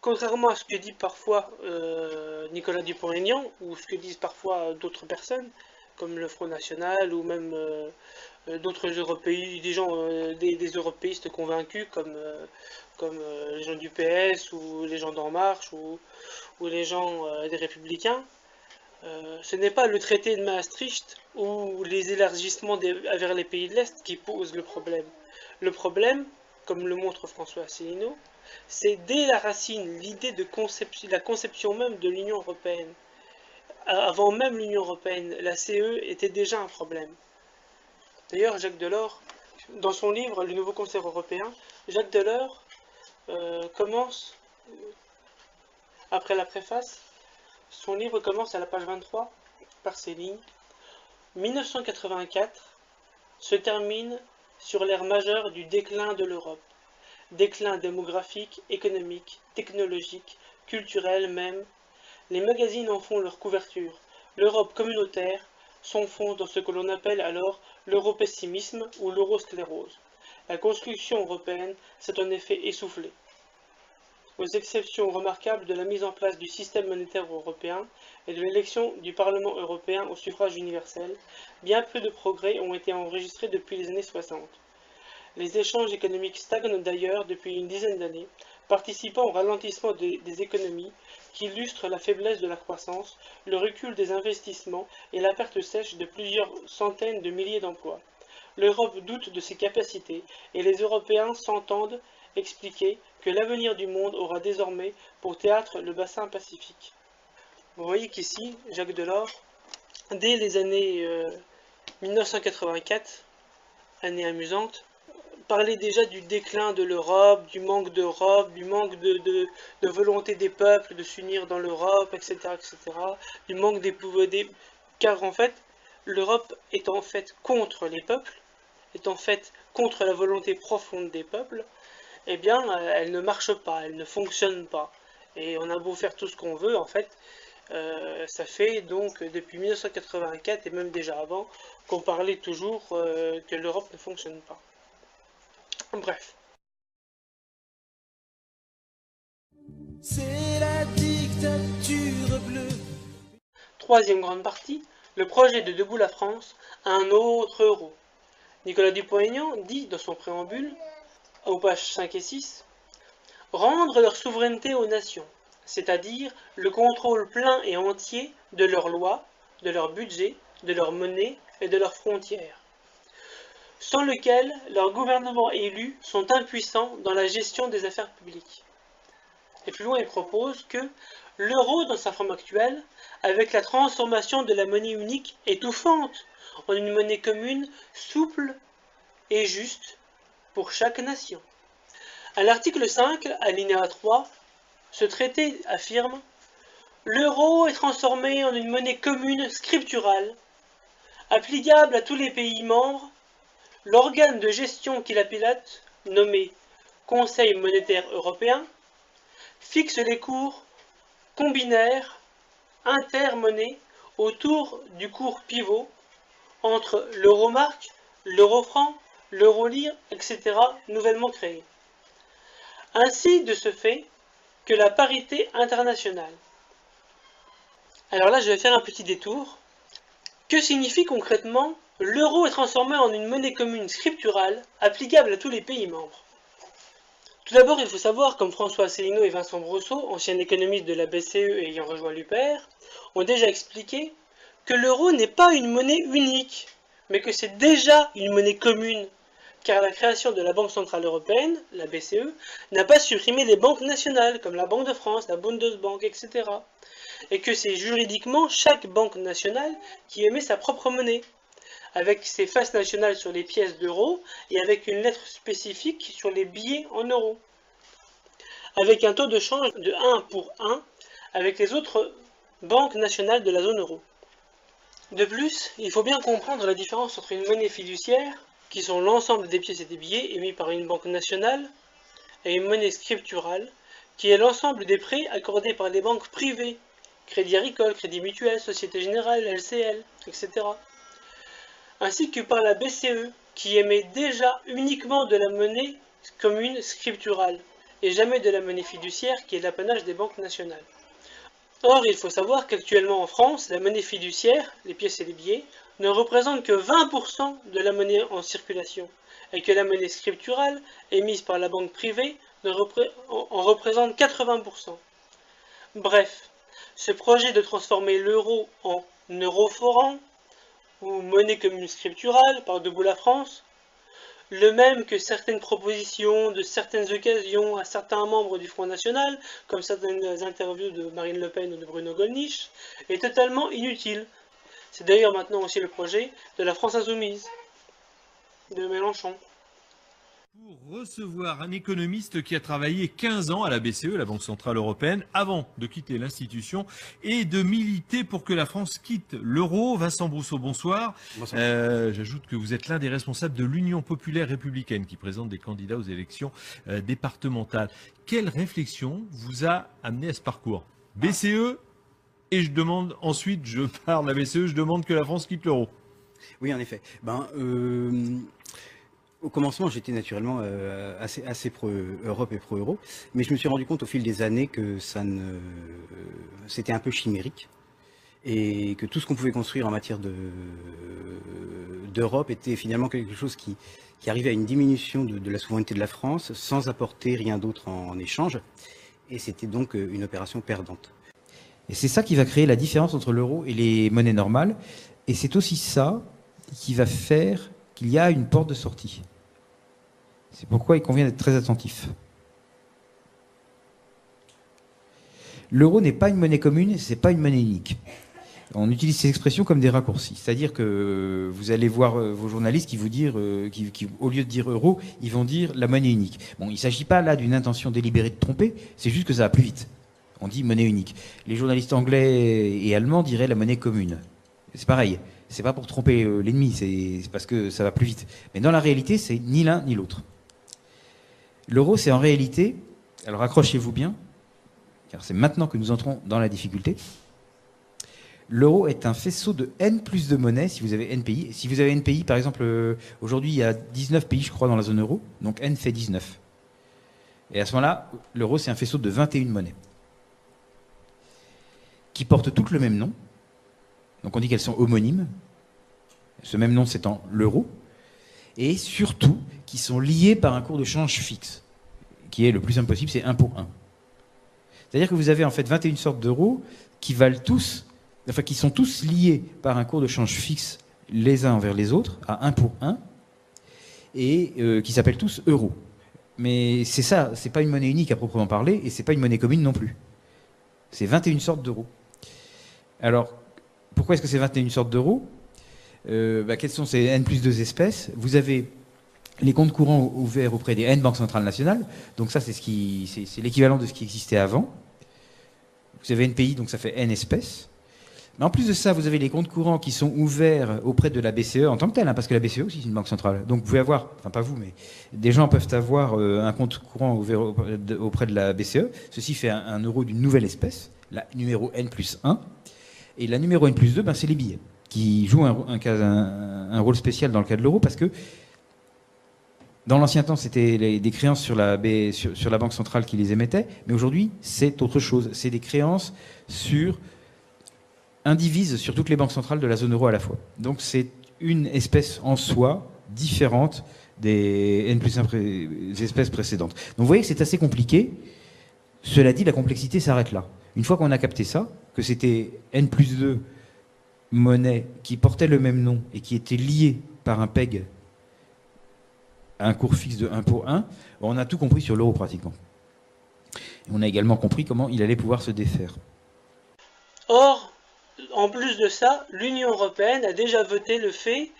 Contrairement à ce que dit parfois Nicolas Dupont-Aignan, ou ce que disent parfois d'autres personnes, comme le Front National, ou même d'autres européistes, des européistes convaincus, comme les gens du PS, ou les gens d'En Marche, ou les gens des Républicains, ce n'est pas le traité de Maastricht ou les élargissements vers les pays de l'Est qui posent le problème. Le problème, comme le montre François Asselineau, c'est dès la racine l'idée de la conception même de l'Union européenne. Avant même l'Union européenne, la CE était déjà un problème. D'ailleurs, Jacques Delors, dans son livre « Le nouveau concert européen », Jacques Delors commence, après la préface, son livre commence à la page 23 par ces lignes. 1984 se termine sur l'ère majeure du déclin de l'Europe. Déclin démographique, économique, technologique, culturel même. Les magazines en font leur couverture. L'Europe communautaire s'enfonce dans ce que l'on appelle alors l'europessimisme ou l'eurosclérose. La construction européenne s'est en effet essoufflée. aux exceptions remarquables de la mise en place du système monétaire européen et de l'élection du Parlement européen au suffrage universel, bien peu de progrès ont été enregistrés depuis les années 60. Les échanges économiques stagnent d'ailleurs depuis une dizaine d'années, participant au ralentissement des économies qui illustre la faiblesse de la croissance, le recul des investissements et la perte sèche de plusieurs centaines de milliers d'emplois. L'Europe doute de ses capacités et les Européens s'entendent expliquer que l'avenir du monde aura désormais pour théâtre le bassin pacifique. Vous voyez qu'ici, Jacques Delors, dès les années 1984, année amusante, parlait déjà du déclin de l'Europe, du manque de volonté des peuples de s'unir dans l'Europe, etc., du manque car en fait, l'Europe est en fait contre les peuples, est en fait contre la volonté profonde des peuples, eh bien, elle ne marche pas, elle ne fonctionne pas. Et on a beau faire tout ce qu'on veut, en fait, ça fait donc depuis 1984 et même déjà avant qu'on parlait toujours que l'Europe ne fonctionne pas. Bref. C'est la dictature bleue. Troisième grande partie, le projet de Debout la France, un autre euro. Nicolas Dupont-Aignan dit dans son préambule, aux pages 5 et 6, « Rendre leur souveraineté aux nations, c'est-à-dire le contrôle plein et entier de leurs lois, de leur budget, de leur monnaie et de leurs frontières, sans lequel leurs gouvernements élus sont impuissants dans la gestion des affaires publiques. » Et plus loin, il propose que l'euro dans sa forme actuelle, avec la transformation de la monnaie unique étouffante en une monnaie commune souple et juste pour chaque nation. À l'article 5, alinéa 3, ce traité affirme « L'euro est transformé en une monnaie commune scripturale, applicable à tous les pays membres. L'organe de gestion qui la pilote, nommé Conseil monétaire européen, fixe les cours combinaires intermonnaie autour du cours pivot entre l'euro-marque, l'euro-franc, l'euro-lire, etc. nouvellement créés. Ainsi de ce fait que la parité internationale. » Alors là, je vais faire un petit détour. Que signifie concrètement « l'euro est transformé en une monnaie commune scripturale applicable à tous les pays membres ». Tout d'abord, il faut savoir, comme François Asselineau et Vincent Brosseau, anciens économistes de la BCE et ayant rejoint l'UPR, ont déjà expliqué que l'euro n'est pas une monnaie unique, mais que c'est déjà une monnaie commune, car la création de la Banque Centrale Européenne, la BCE, n'a pas supprimé les banques nationales, comme la Banque de France, la Bundesbank, etc. Et que c'est juridiquement chaque banque nationale qui émet sa propre monnaie, avec ses faces nationales sur les pièces d'euros et avec une lettre spécifique sur les billets en euros, avec un taux de change de 1 pour 1 avec les autres banques nationales de la zone euro. De plus, il faut bien comprendre la différence entre une monnaie fiduciaire, qui sont l'ensemble des pièces et des billets émis par une banque nationale, et une monnaie scripturale, qui est l'ensemble des prêts accordés par les banques privées, Crédit Agricole, Crédit Mutuel, Société Générale, LCL, etc. Ainsi que par la BCE, qui émet déjà uniquement de la monnaie commune scripturale, et jamais de la monnaie fiduciaire qui est l'apanage des banques nationales. Or, il faut savoir qu'actuellement en France, la monnaie fiduciaire, les pièces et les billets, ne représente que 20% de la monnaie en circulation, et que la monnaie scripturale, émise par la banque privée, en représente 80%. Bref, ce projet de transformer l'euro en euro-franc, ou monnaie commune scripturale, par Debout la France, le même que certaines propositions de certaines occasions à certains membres du Front National, comme certaines interviews de Marine Le Pen ou de Bruno Gollnisch, est totalement inutile. C'est d'ailleurs maintenant aussi le projet de la France Insoumise, de Mélenchon. Pour recevoir un économiste qui a travaillé 15 ans à la BCE, la Banque Centrale Européenne, avant de quitter l'institution et de militer pour que la France quitte l'euro. Vincent Brosseau, bonsoir. J'ajoute que vous êtes l'un des responsables de l'Union populaire républicaine qui présente des candidats aux élections départementales. Quelle réflexion vous a amené à ce parcours ? BCE, et je demande ensuite, je pars de la BCE, je demande que la France quitte l'euro. Oui, en effet. Au commencement, j'étais naturellement assez pro-Europe et pro-euro, mais je me suis rendu compte au fil des années que c'était un peu chimérique et que tout ce qu'on pouvait construire en matière d'Europe était finalement quelque chose qui arrivait à une diminution de la souveraineté de la France sans apporter rien d'autre en échange, et c'était donc une opération perdante. Et c'est ça qui va créer la différence entre l'euro et les monnaies normales, et c'est aussi ça qui va faire qu'il y a une porte de sortie. C'est pourquoi il convient d'être très attentif. L'euro n'est pas une monnaie commune, c'est pas une monnaie unique. On utilise ces expressions comme des raccourcis. C'est-à-dire que vous allez voir vos journalistes qui vous dire, au lieu de dire euro, ils vont dire la monnaie unique. Bon, il ne s'agit pas là d'une intention délibérée de tromper, c'est juste que ça va plus vite. On dit monnaie unique. Les journalistes anglais et allemands diraient la monnaie commune. C'est pareil. C'est pas pour tromper l'ennemi, c'est parce que ça va plus vite. Mais dans la réalité, c'est ni l'un ni l'autre. L'euro, c'est en réalité, alors accrochez-vous bien, car c'est maintenant que nous entrons dans la difficulté. L'euro est un faisceau de N plus de monnaies, si vous avez N pays. Si vous avez N pays, par exemple, aujourd'hui, il y a 19 pays, je crois, dans la zone euro, donc N fait 19. Et à ce moment-là, l'euro, c'est un faisceau de 21 monnaies, qui portent toutes le même nom. Donc on dit qu'elles sont homonymes, ce même nom s'étant l'euro, et surtout qui sont liées par un cours de change fixe, qui est le plus simple possible, c'est 1 pour 1. C'est-à-dire que vous avez en fait 21 sortes d'euros qui valent tous, enfin qui sont tous liés par un cours de change fixe les uns envers les autres, à 1 pour 1, et qui s'appellent tous euros. Mais c'est ça, c'est pas une monnaie unique à proprement parler, et c'est pas une monnaie commune non plus. C'est 21 sortes d'euros. Alors, pourquoi est-ce que c'est 21 sortes d'euros ? Quelles sont ces N plus 2 espèces ? Vous avez les comptes courants ouverts auprès des N banques centrales nationales. Donc ça, c'est l'équivalent de ce qui existait avant. Vous avez N pays, donc ça fait N espèces. Mais en plus de ça, vous avez les comptes courants qui sont ouverts auprès de la BCE en tant que telle, hein, parce que la BCE aussi, c'est une banque centrale. Donc vous pouvez avoir, enfin pas vous, mais des gens peuvent avoir un compte courant ouvert auprès de la BCE. Ceci fait un euro d'une nouvelle espèce, la numéro N plus 1. Et la numéro N plus 2, c'est les billets, qui jouent un rôle spécial dans le cas de l'euro, parce que dans l'ancien temps, c'était des créances sur la banque centrale qui les émettait, mais aujourd'hui, c'est autre chose. C'est des créances indivises sur toutes les banques centrales de la zone euro à la fois. Donc c'est une espèce en soi différente des N plus 1 espèces précédentes. Donc vous voyez que c'est assez compliqué. Cela dit, la complexité s'arrête là. Une fois qu'on a capté ça, que c'était N plus 2 monnaies qui portaient le même nom et qui étaient liées par un PEG à un cours fixe de 1 pour 1, on a tout compris sur l'euro pratiquement. Et on a également compris comment il allait pouvoir se défaire. Or, en plus de ça, l'Union européenne a déjà voté le fait,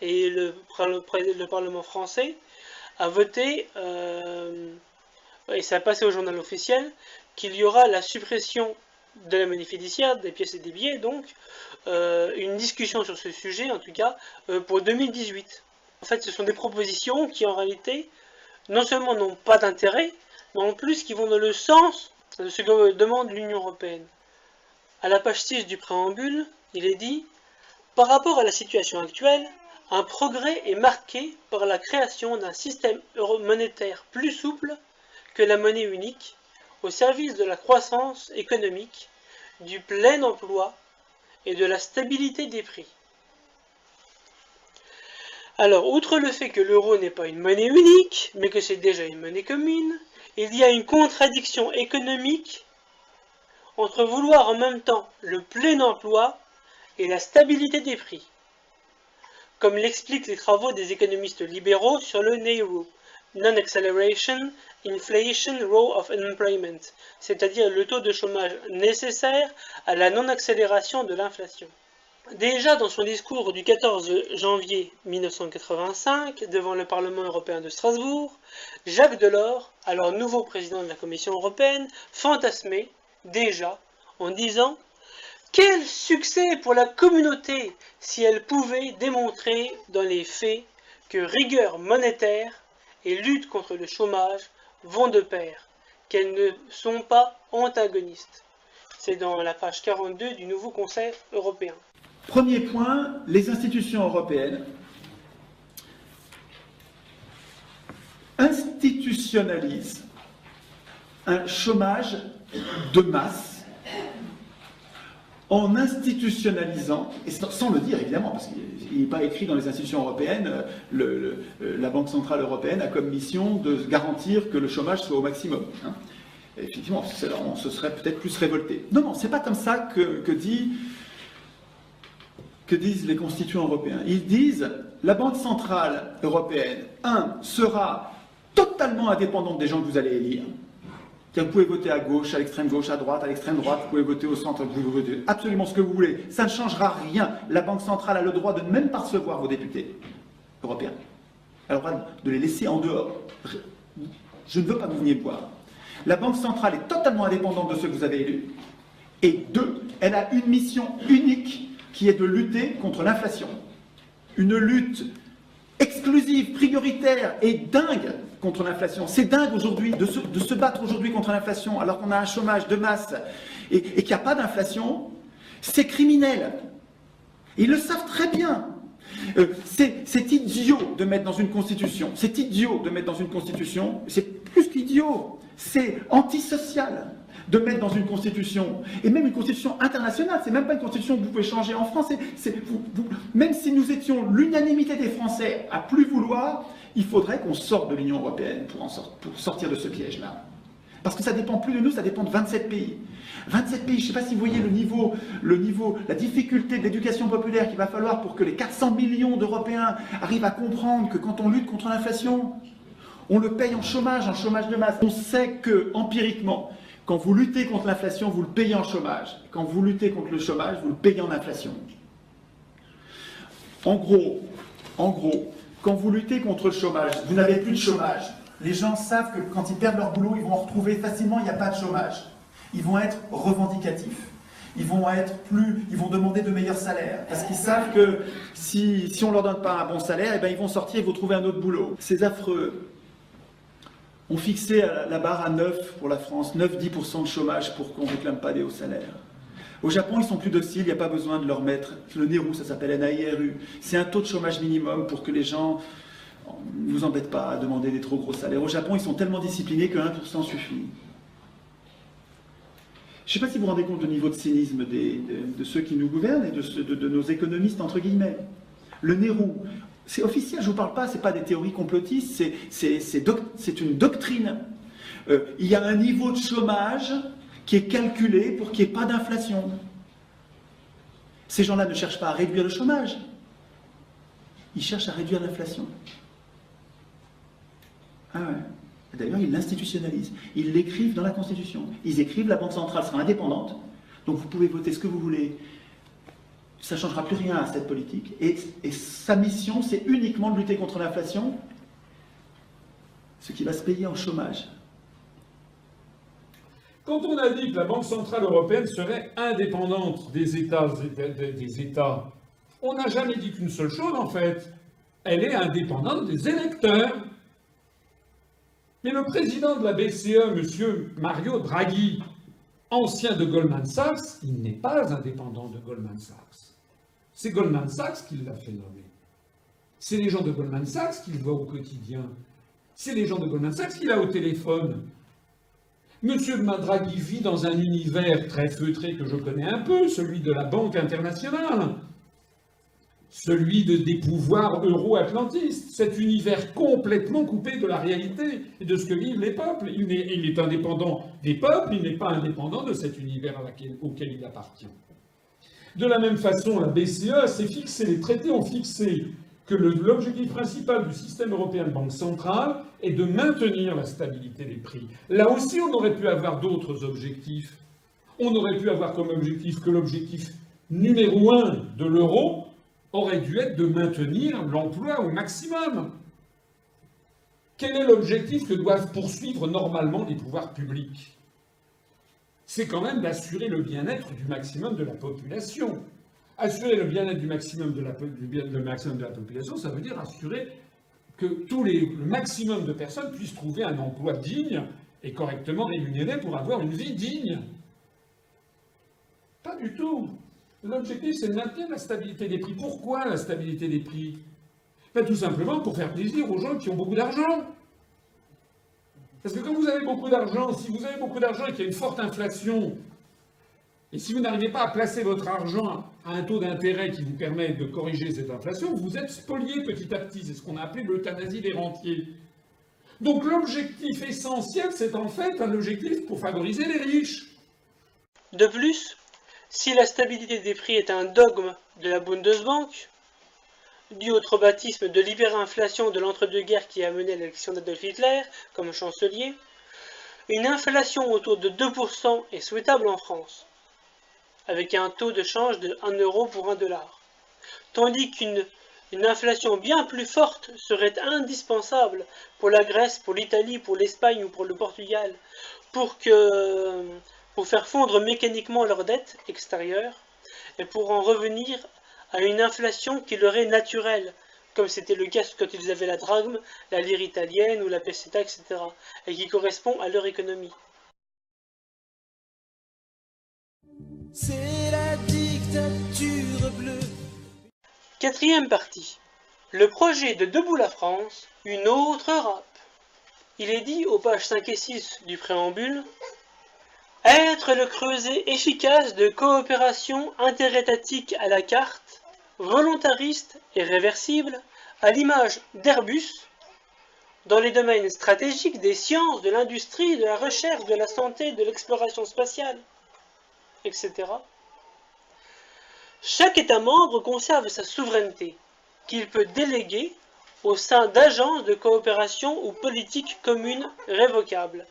et le Parlement français a voté, et ça a passé au journal officiel, qu'il y aura la suppression de la monnaie fiduciaire, des pièces et des billets, donc une discussion sur ce sujet, en tout cas, pour 2018. En fait, ce sont des propositions qui, en réalité, non seulement n'ont pas d'intérêt, mais en plus qui vont dans le sens de ce que demande l'Union européenne. À la page 6 du préambule, il est dit « Par rapport à la situation actuelle, un progrès est marqué par la création d'un système monétaire plus souple que la monnaie unique, au service de la croissance économique, du plein emploi et de la stabilité des prix. » Alors, outre le fait que l'euro n'est pas une monnaie unique, mais que c'est déjà une monnaie commune, il y a une contradiction économique entre vouloir en même temps le plein emploi et la stabilité des prix, comme l'expliquent les travaux des économistes libéraux sur le NAIRU, Non-Acceleration Inflation Rate of Unemployment, c'est-à-dire le taux de chômage nécessaire à la non-accélération de l'inflation. Déjà dans son discours du 14 janvier 1985 devant le Parlement européen de Strasbourg, Jacques Delors, alors nouveau président de la Commission européenne, fantasmait déjà en disant « Quel succès pour la communauté si elle pouvait démontrer dans les faits que rigueur monétaire et lutte contre le chômage vont de pair, qu'elles ne sont pas antagonistes. » C'est dans la page 42 du nouveau Conseil européen. Premier point, les institutions européennes institutionnalise un chômage de masse en institutionnalisant, et sans le dire évidemment, parce qu'il n'est pas écrit dans les institutions européennes, la Banque Centrale Européenne a comme mission de garantir que le chômage soit au maximum. Hein. Effectivement, on se serait peut-être plus révolté. Non, c'est pas comme ça que disent les constituants européens. Ils disent la Banque Centrale Européenne, sera totalement indépendante des gens que vous allez élire. Vous pouvez voter à gauche, à l'extrême gauche, à l'extrême droite, vous pouvez voter au centre, vous pouvez voter absolument ce que vous voulez. Ça ne changera rien. La Banque Centrale a le droit de ne même pas recevoir vos députés européens. Elle a le droit de les laisser en dehors. Je ne veux pas que vous veniez me voir. La Banque Centrale est totalement indépendante de ceux que vous avez élus. Et 2, elle a une mission unique qui est de lutter contre l'inflation. Une lutte exclusive, prioritaire et dingue contre l'inflation. C'est dingue aujourd'hui de se battre aujourd'hui contre l'inflation alors qu'on a un chômage de masse et qu'il n'y a pas d'inflation. C'est criminel. Ils le savent très bien. C'est idiot de mettre dans une constitution. C'est idiot de mettre dans une constitution. C'est plus qu'idiot. C'est antisocial de mettre dans une constitution, et même une constitution internationale, c'est même pas une constitution que vous pouvez changer en France, même si nous étions l'unanimité des Français à plus vouloir, il faudrait qu'on sorte de l'Union européenne pour sortir de ce piège-là. Parce que ça dépend plus de nous, ça dépend de 27 pays. 27 pays, je ne sais pas si vous voyez le niveau, la difficulté de l'éducation populaire qu'il va falloir pour que les 400 millions d'Européens arrivent à comprendre que quand on lutte contre l'inflation, on le paye en chômage de masse. On sait que, empiriquement, quand vous luttez contre l'inflation, vous le payez en chômage. Quand vous luttez contre le chômage, vous le payez en inflation. En gros, quand vous luttez contre le chômage, vous n'avez plus de chômage. Les gens savent que quand ils perdent leur boulot, ils vont en retrouver facilement, il n'y a pas de chômage. Ils vont être revendicatifs. Ils vont demander de meilleurs salaires. Parce qu'ils savent que si on ne leur donne pas un bon salaire, eh ben ils vont sortir, ils vont trouver un autre boulot. C'est affreux. On fixait la barre à 9 pour la France, 9-10% de chômage pour qu'on ne réclame pas des hauts salaires. Au Japon, ils sont plus dociles, il n'y a pas besoin de leur mettre le NERU, ça s'appelle NAIRU. C'est un taux de chômage minimum pour que les gens ne vous embêtent pas à demander des trop gros salaires. Au Japon, ils sont tellement disciplinés que 1% suffit. Je ne sais pas si vous vous rendez compte du niveau de cynisme de ceux qui nous gouvernent et de nos économistes, entre guillemets. Le NERU, c'est officiel, je ne vous parle pas, ce n'est pas des théories complotistes, c'est une doctrine. Il y a un niveau de chômage qui est calculé pour qu'il n'y ait pas d'inflation. Ces gens-là ne cherchent pas à réduire le chômage, ils cherchent à réduire l'inflation. Ah ouais. D'ailleurs, ils l'institutionnalisent. Ils l'écrivent dans la Constitution. Ils écrivent la Banque centrale sera indépendante, donc vous pouvez voter ce que vous voulez. Ça ne changera plus rien à cette politique. Et sa mission, c'est uniquement de lutter contre l'inflation, ce qui va se payer en chômage. Quand on a dit que la Banque Centrale Européenne serait indépendante des États, on n'a jamais dit qu'une seule chose, en fait. Elle est indépendante des électeurs. Mais le président de la BCE, M. Mario Draghi, ancien de Goldman Sachs, il n'est pas indépendant de Goldman Sachs. C'est Goldman Sachs qui l'a fait nommer. C'est les gens de Goldman Sachs qu'il voit au quotidien. C'est les gens de Goldman Sachs qu'il a au téléphone. Monsieur Draghi vit dans un univers très feutré que je connais un peu, celui de la Banque internationale, celui des pouvoirs euro-atlantistes, cet univers complètement coupé de la réalité et de ce que vivent les peuples. Il est indépendant des peuples, il n'est pas indépendant de cet univers auquel il appartient. De la même façon, la BCE s'est fixé, les traités ont fixé que l'objectif principal du système européen de banque centrale est de maintenir la stabilité des prix. Là aussi, on aurait pu avoir d'autres objectifs. On aurait pu avoir comme objectif que l'objectif numéro 1 de l'euro aurait dû être de maintenir l'emploi au maximum. Quel est l'objectif que doivent poursuivre normalement les pouvoirs publics? C'est quand même d'assurer le bien-être du maximum de la population. Assurer le bien-être du maximum de la population, ça veut dire assurer que le maximum de personnes puissent trouver un emploi digne et correctement rémunéré pour avoir une vie digne. Pas du tout. L'objectif, c'est de maintenir la stabilité des prix. Pourquoi la stabilité des prix? Ben, tout simplement pour faire plaisir aux gens qui ont beaucoup d'argent. Parce que quand vous avez beaucoup d'argent, si vous avez beaucoup d'argent et qu'il y a une forte inflation, et si vous n'arrivez pas à placer votre argent à un taux d'intérêt qui vous permet de corriger cette inflation, vous êtes spolié petit à petit. C'est ce qu'on a appelé l'euthanasie des rentiers. Donc l'objectif essentiel, c'est en fait un objectif pour favoriser les riches. De plus, si la stabilité des prix est un dogme de la Bundesbank, dû au traumatisme de l'hyperinflation de l'entre-deux-guerres qui a mené à l'élection d'Adolf Hitler comme chancelier, une inflation autour de 2% est souhaitable en France, avec un taux de change de 1 euro pour 1 dollar, tandis qu'une inflation bien plus forte serait indispensable pour la Grèce, pour l'Italie, pour l'Espagne ou pour le Portugal, pour faire fondre mécaniquement leurs dettes extérieures et pour en revenir à une inflation qui leur est naturelle, comme c'était le cas quand ils avaient la drachme, la lire italienne ou la peseta, etc., et qui correspond à leur économie. C'est la dictature bleue. Quatrième partie. Le projet de Debout la France, une autre Europe. Il est dit aux pages 5 et 6 du préambule « Être le creuset efficace de coopération interétatique à la carte, volontariste et réversible, à l'image d'Airbus, dans les domaines stratégiques des sciences, de l'industrie, de la recherche, de la santé, de l'exploration spatiale, etc. Chaque État membre conserve sa souveraineté, qu'il peut déléguer au sein d'agences de coopération ou politiques communes révocables.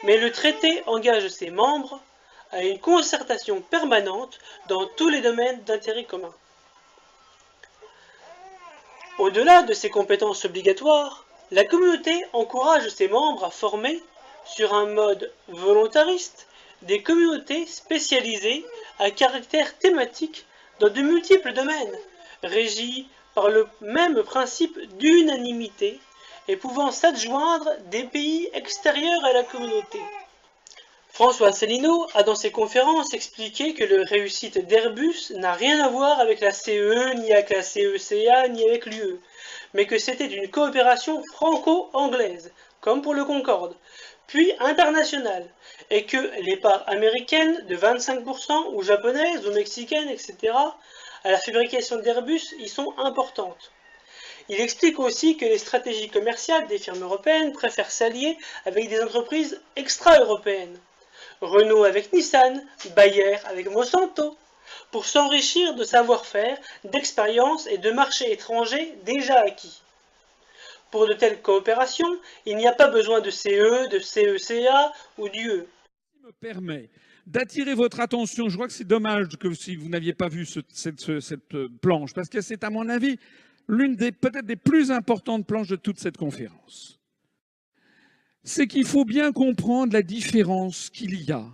Mais le traité engage ses membres à une concertation permanente dans tous les domaines d'intérêt commun. Au-delà de ces compétences obligatoires, la communauté encourage ses membres à former, sur un mode volontariste, des communautés spécialisées à caractère thématique dans de multiples domaines, régies par le même principe d'unanimité et pouvant s'adjoindre des pays extérieurs à la communauté. François Asselineau a dans ses conférences expliqué que la réussite d'Airbus n'a rien à voir avec la CE, ni avec la CECA, ni avec l'UE, mais que c'était une coopération franco-anglaise, comme pour le Concorde, puis internationale, et que les parts américaines de 25% ou japonaises ou mexicaines, etc., à la fabrication d'Airbus y sont importantes. Il explique aussi que les stratégies commerciales des firmes européennes préfèrent s'allier avec des entreprises extra-européennes. Renault avec Nissan, Bayer avec Monsanto, pour s'enrichir de savoir-faire, d'expériences et de marchés étrangers déjà acquis. Pour de telles coopérations, il n'y a pas besoin de CE, de CECA ou d'UE. Me permet d'attirer votre attention, je crois que c'est dommage que si vous n'aviez pas vu cette planche, parce que c'est à mon avis l'une des peut-être des plus importantes planches de toute cette conférence. C'est qu'il faut bien comprendre la différence qu'il y a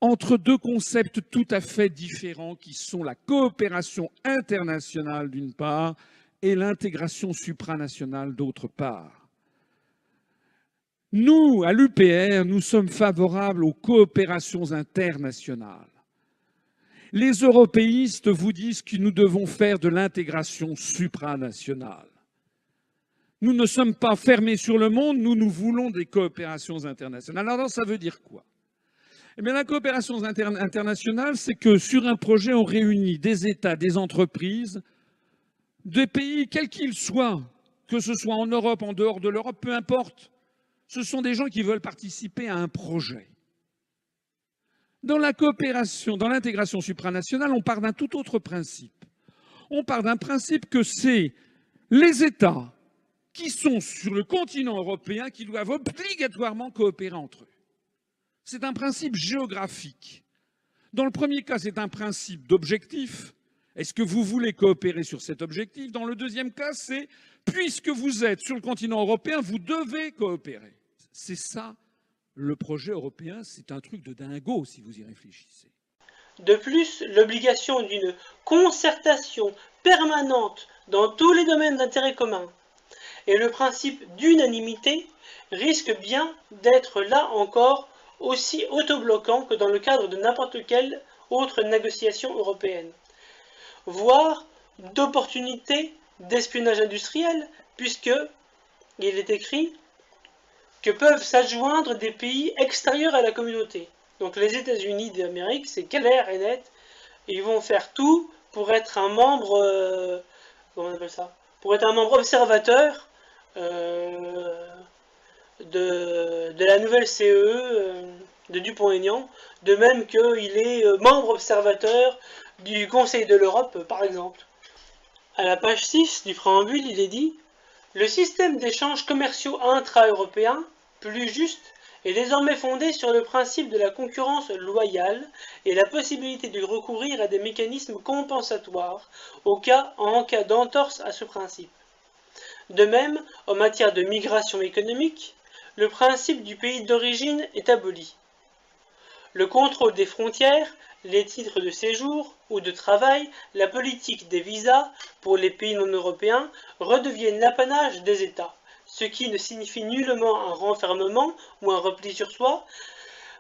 entre deux concepts tout à fait différents qui sont la coopération internationale d'une part et l'intégration supranationale d'autre part. Nous, à l'UPR, nous sommes favorables aux coopérations internationales. Les européistes vous disent que nous devons faire de l'intégration supranationale. Nous ne sommes pas fermés sur le monde, nous voulons des coopérations internationales. Alors ça veut dire quoi? Eh bien, la coopération internationale, c'est que sur un projet, on réunit des États, des entreprises, des pays, quels qu'ils soient, que ce soit en Europe, en dehors de l'Europe, peu importe. Ce sont des gens qui veulent participer à un projet. Dans la coopération, dans l'intégration supranationale, on part d'un tout autre principe. On part d'un principe que c'est les États qui sont sur le continent européen qui doivent obligatoirement coopérer entre eux. C'est un principe géographique. Dans le premier cas, c'est un principe d'objectif. Est-ce que vous voulez coopérer sur cet objectif? Dans le deuxième cas, c'est puisque vous êtes sur le continent européen, vous devez coopérer. C'est ça, le projet européen, c'est un truc de dingo si vous y réfléchissez. De plus, l'obligation d'une concertation permanente dans tous les domaines d'intérêt commun et le principe d'unanimité risquent bien d'être là encore aussi autobloquants que dans le cadre de n'importe quelle autre négociation européenne, voire d'opportunités d'espionnage industriel, puisque il est écrit que peuvent s'adjoindre des pays extérieurs à la communauté. Donc les États-Unis d'Amérique, c'est clair et net, ils vont faire tout pour être un membre, comment on appelle ça, pour être un membre observateur de la nouvelle CEE de Dupont-Aignan, de même qu'il est membre observateur du Conseil de l'Europe, par exemple. À la page 6 du préambule, il est dit « Le système d'échanges commerciaux intra-européens, plus juste, est désormais fondé sur le principe de la concurrence loyale et la possibilité de recourir à des mécanismes compensatoires en cas d'entorse à ce principe. De même, en matière de migration économique, le principe du pays d'origine est aboli. Le contrôle des frontières, les titres de séjour ou de travail, la politique des visas pour les pays non européens redeviennent l'apanage des États, ce qui ne signifie nullement un renfermement ou un repli sur soi,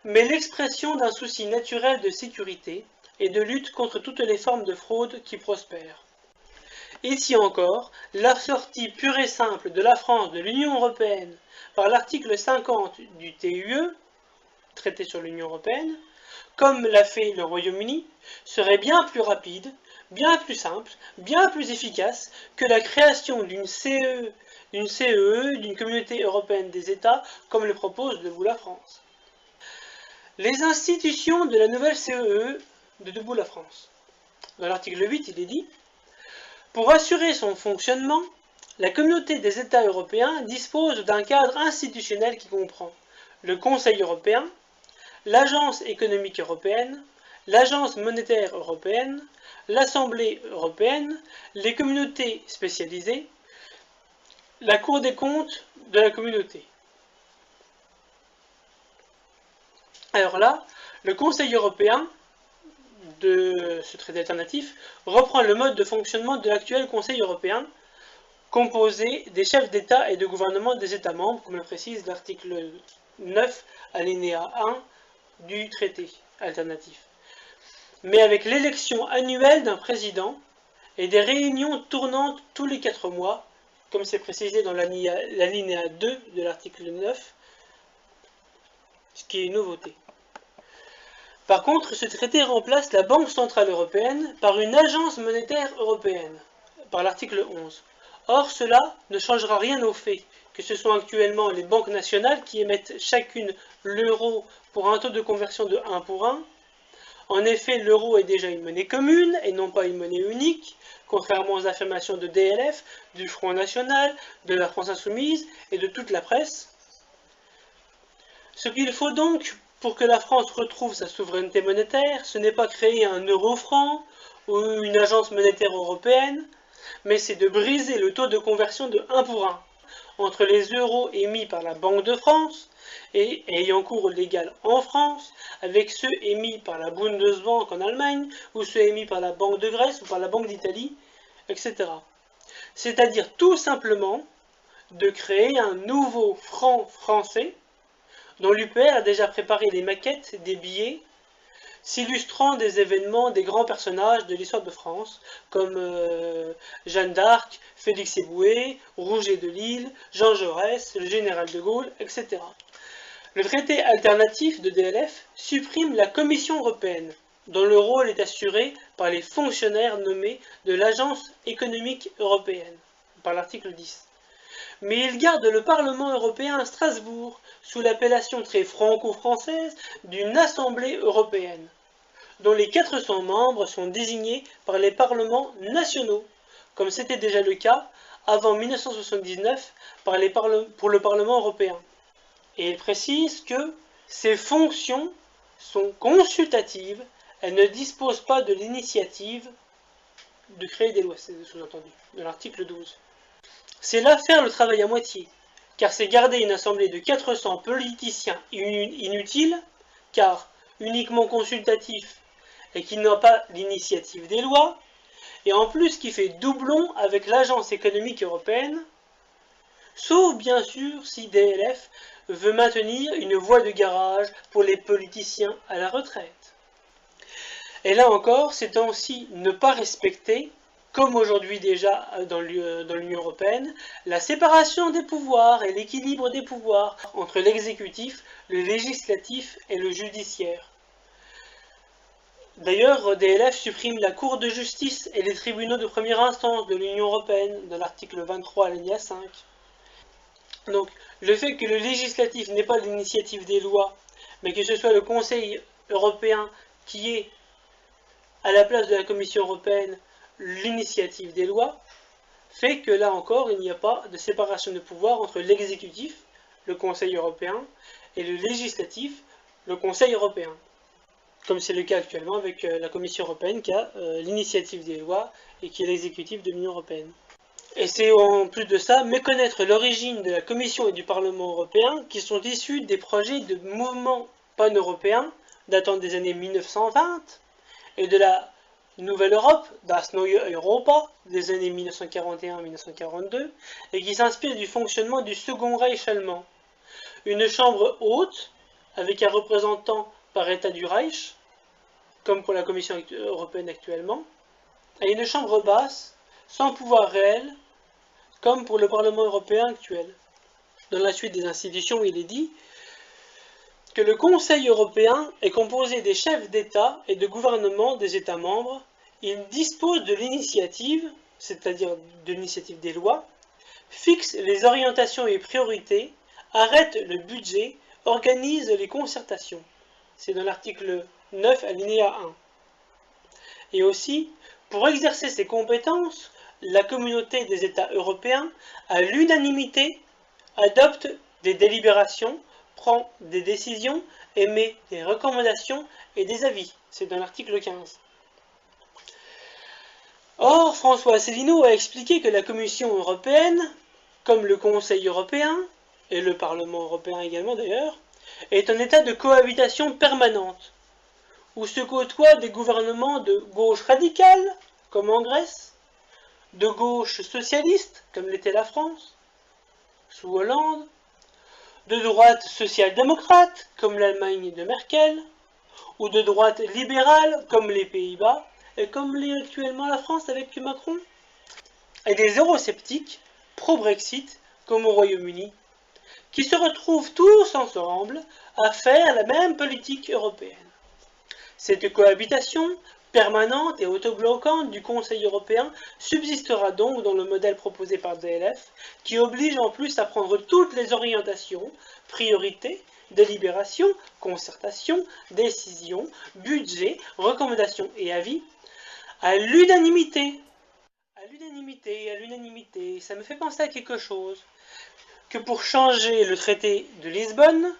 mais l'expression d'un souci naturel de sécurité et de lutte contre toutes les formes de fraude qui prospèrent. Ici encore, la sortie pure et simple de la France de l'Union européenne par l'article 50 du TUE, traité sur l'Union européenne, comme l'a fait le Royaume-Uni, serait bien plus rapide, bien plus simple, bien plus efficace que la création d'une CEE, d'une communauté européenne des États, comme le propose debout la France. Les institutions de la nouvelle CEE de debout la France. Dans l'article 8, il est dit « Pour assurer son fonctionnement, la communauté des États européens dispose d'un cadre institutionnel qui comprend le Conseil européen, l'Agence économique européenne, l'Agence monétaire européenne, l'Assemblée européenne, les communautés spécialisées, la Cour des comptes de la communauté. » Alors là, le Conseil européen de ce traité alternatif reprend le mode de fonctionnement de l'actuel Conseil européen, composé des chefs d'État et de gouvernement des États membres, comme le précise l'article 9, alinéa 1 du traité alternatif, mais avec l'élection annuelle d'un président et des réunions tournantes tous les 4 mois, comme c'est précisé dans l'alinéa 2 de l'article 9, ce qui est une nouveauté. Par contre, ce traité remplace la Banque centrale européenne par une agence monétaire européenne, par l'article 11. Or, cela ne changera rien au fait que ce sont actuellement les banques nationales qui émettent chacune l'euro pour un taux de conversion de 1 pour 1. En effet, l'euro est déjà une monnaie commune et non pas une monnaie unique, contrairement aux affirmations de DLF, du Front National, de la France Insoumise et de toute la presse. Ce qu'il faut donc pour que la France retrouve sa souveraineté monétaire, ce n'est pas créer un euro-franc ou une agence monétaire européenne, mais c'est de briser le taux de conversion de 1 pour 1 entre les euros émis par la Banque de France et ayant cours légal en France, avec ceux émis par la Bundesbank en Allemagne, ou ceux émis par la Banque de Grèce ou par la Banque d'Italie, etc. C'est-à-dire tout simplement de créer un nouveau franc français, dont l'UPR a déjà préparé les maquettes des billets, s'illustrant des événements des grands personnages de l'histoire de France, comme Jeanne d'Arc, Félix Éboué, Rouget de Lille, Jean Jaurès, le général de Gaulle, etc. Le traité alternatif de DLF supprime la Commission européenne, dont le rôle est assuré par les fonctionnaires nommés de l'Agence économique européenne, par l'article 10. Mais il garde le Parlement européen à Strasbourg, sous l'appellation très franco-française d'une Assemblée européenne, dont les 400 membres sont désignés par les parlements nationaux, comme c'était déjà le cas avant 1979 pour le Parlement européen. Et il précise que ces fonctions sont consultatives, elles ne disposent pas de l'initiative de créer des lois, c'est sous-entendu, de l'article 12. C'est là faire le travail à moitié, car c'est garder une assemblée de 400 politiciens inutiles, car uniquement consultatifs et qui n'ont pas l'initiative des lois, et en plus qui fait doublon avec l'Agence économique européenne, sauf bien sûr si DLF veut maintenir une voie de garage pour les politiciens à la retraite. Et là encore, c'est aussi ne pas respecter comme aujourd'hui déjà dans l'Union européenne, la séparation des pouvoirs et l'équilibre des pouvoirs entre l'exécutif, le législatif et le judiciaire. D'ailleurs, DLF supprime la Cour de justice et les tribunaux de première instance de l'Union européenne dans l'article 23 alinéa 5. Donc, le fait que le législatif n'ait pas l'initiative des lois, mais que ce soit le Conseil européen qui ait, à la place de la Commission européenne, l'initiative des lois, fait que là encore, il n'y a pas de séparation de pouvoir entre l'exécutif, le Conseil européen, et le législatif, le Conseil européen. Comme c'est le cas actuellement avec la Commission européenne qui a l'initiative des lois et qui est l'exécutif de l'Union européenne. Et c'est en plus de ça, méconnaître l'origine de la Commission et du Parlement européen qui sont issus des projets de mouvements pan-européens datant des années 1920 et de la Nouvelle Europe, das Neue Europa, des années 1941-1942, et qui s'inspire du fonctionnement du Second Reich allemand. Une chambre haute, avec un représentant par État du Reich, comme pour la Commission européenne actuellement, et une chambre basse, sans pouvoir réel, comme pour le Parlement européen actuel. Dans la suite des institutions, il est dit que le Conseil européen est composé des chefs d'État et de gouvernement des États membres. Il dispose de l'initiative, c'est-à-dire de l'initiative des lois, fixe les orientations et priorités, arrête le budget, organise les concertations. C'est dans l'article 9 alinéa 1. Et aussi, pour exercer ses compétences, la communauté des États européens, à l'unanimité, adopte des délibérations, prend des décisions, émet des recommandations et des avis. C'est dans l'article 15. Or, François Asselineau a expliqué que la Commission européenne, comme le Conseil européen, et le Parlement européen également d'ailleurs, est en état de cohabitation permanente, où se côtoient des gouvernements de gauche radicale, comme en Grèce, de gauche socialiste, comme l'était la France, sous Hollande, de droite social-démocrate, comme l'Allemagne de Merkel, ou de droite libérale, comme les Pays-Bas, et comme l'est actuellement la France avec Macron, et des eurosceptiques, pro-Brexit, comme au Royaume-Uni, qui se retrouvent tous ensemble à faire la même politique européenne. Cette cohabitation permanente et autobloquante du Conseil européen subsistera donc dans le modèle proposé par DLF, qui oblige en plus à prendre toutes les orientations, priorités, délibérations, concertations, décisions, budget, recommandations et avis, à l'unanimité. À l'unanimité, ça me fait penser à quelque chose. Que pour changer le traité de Lisbonne,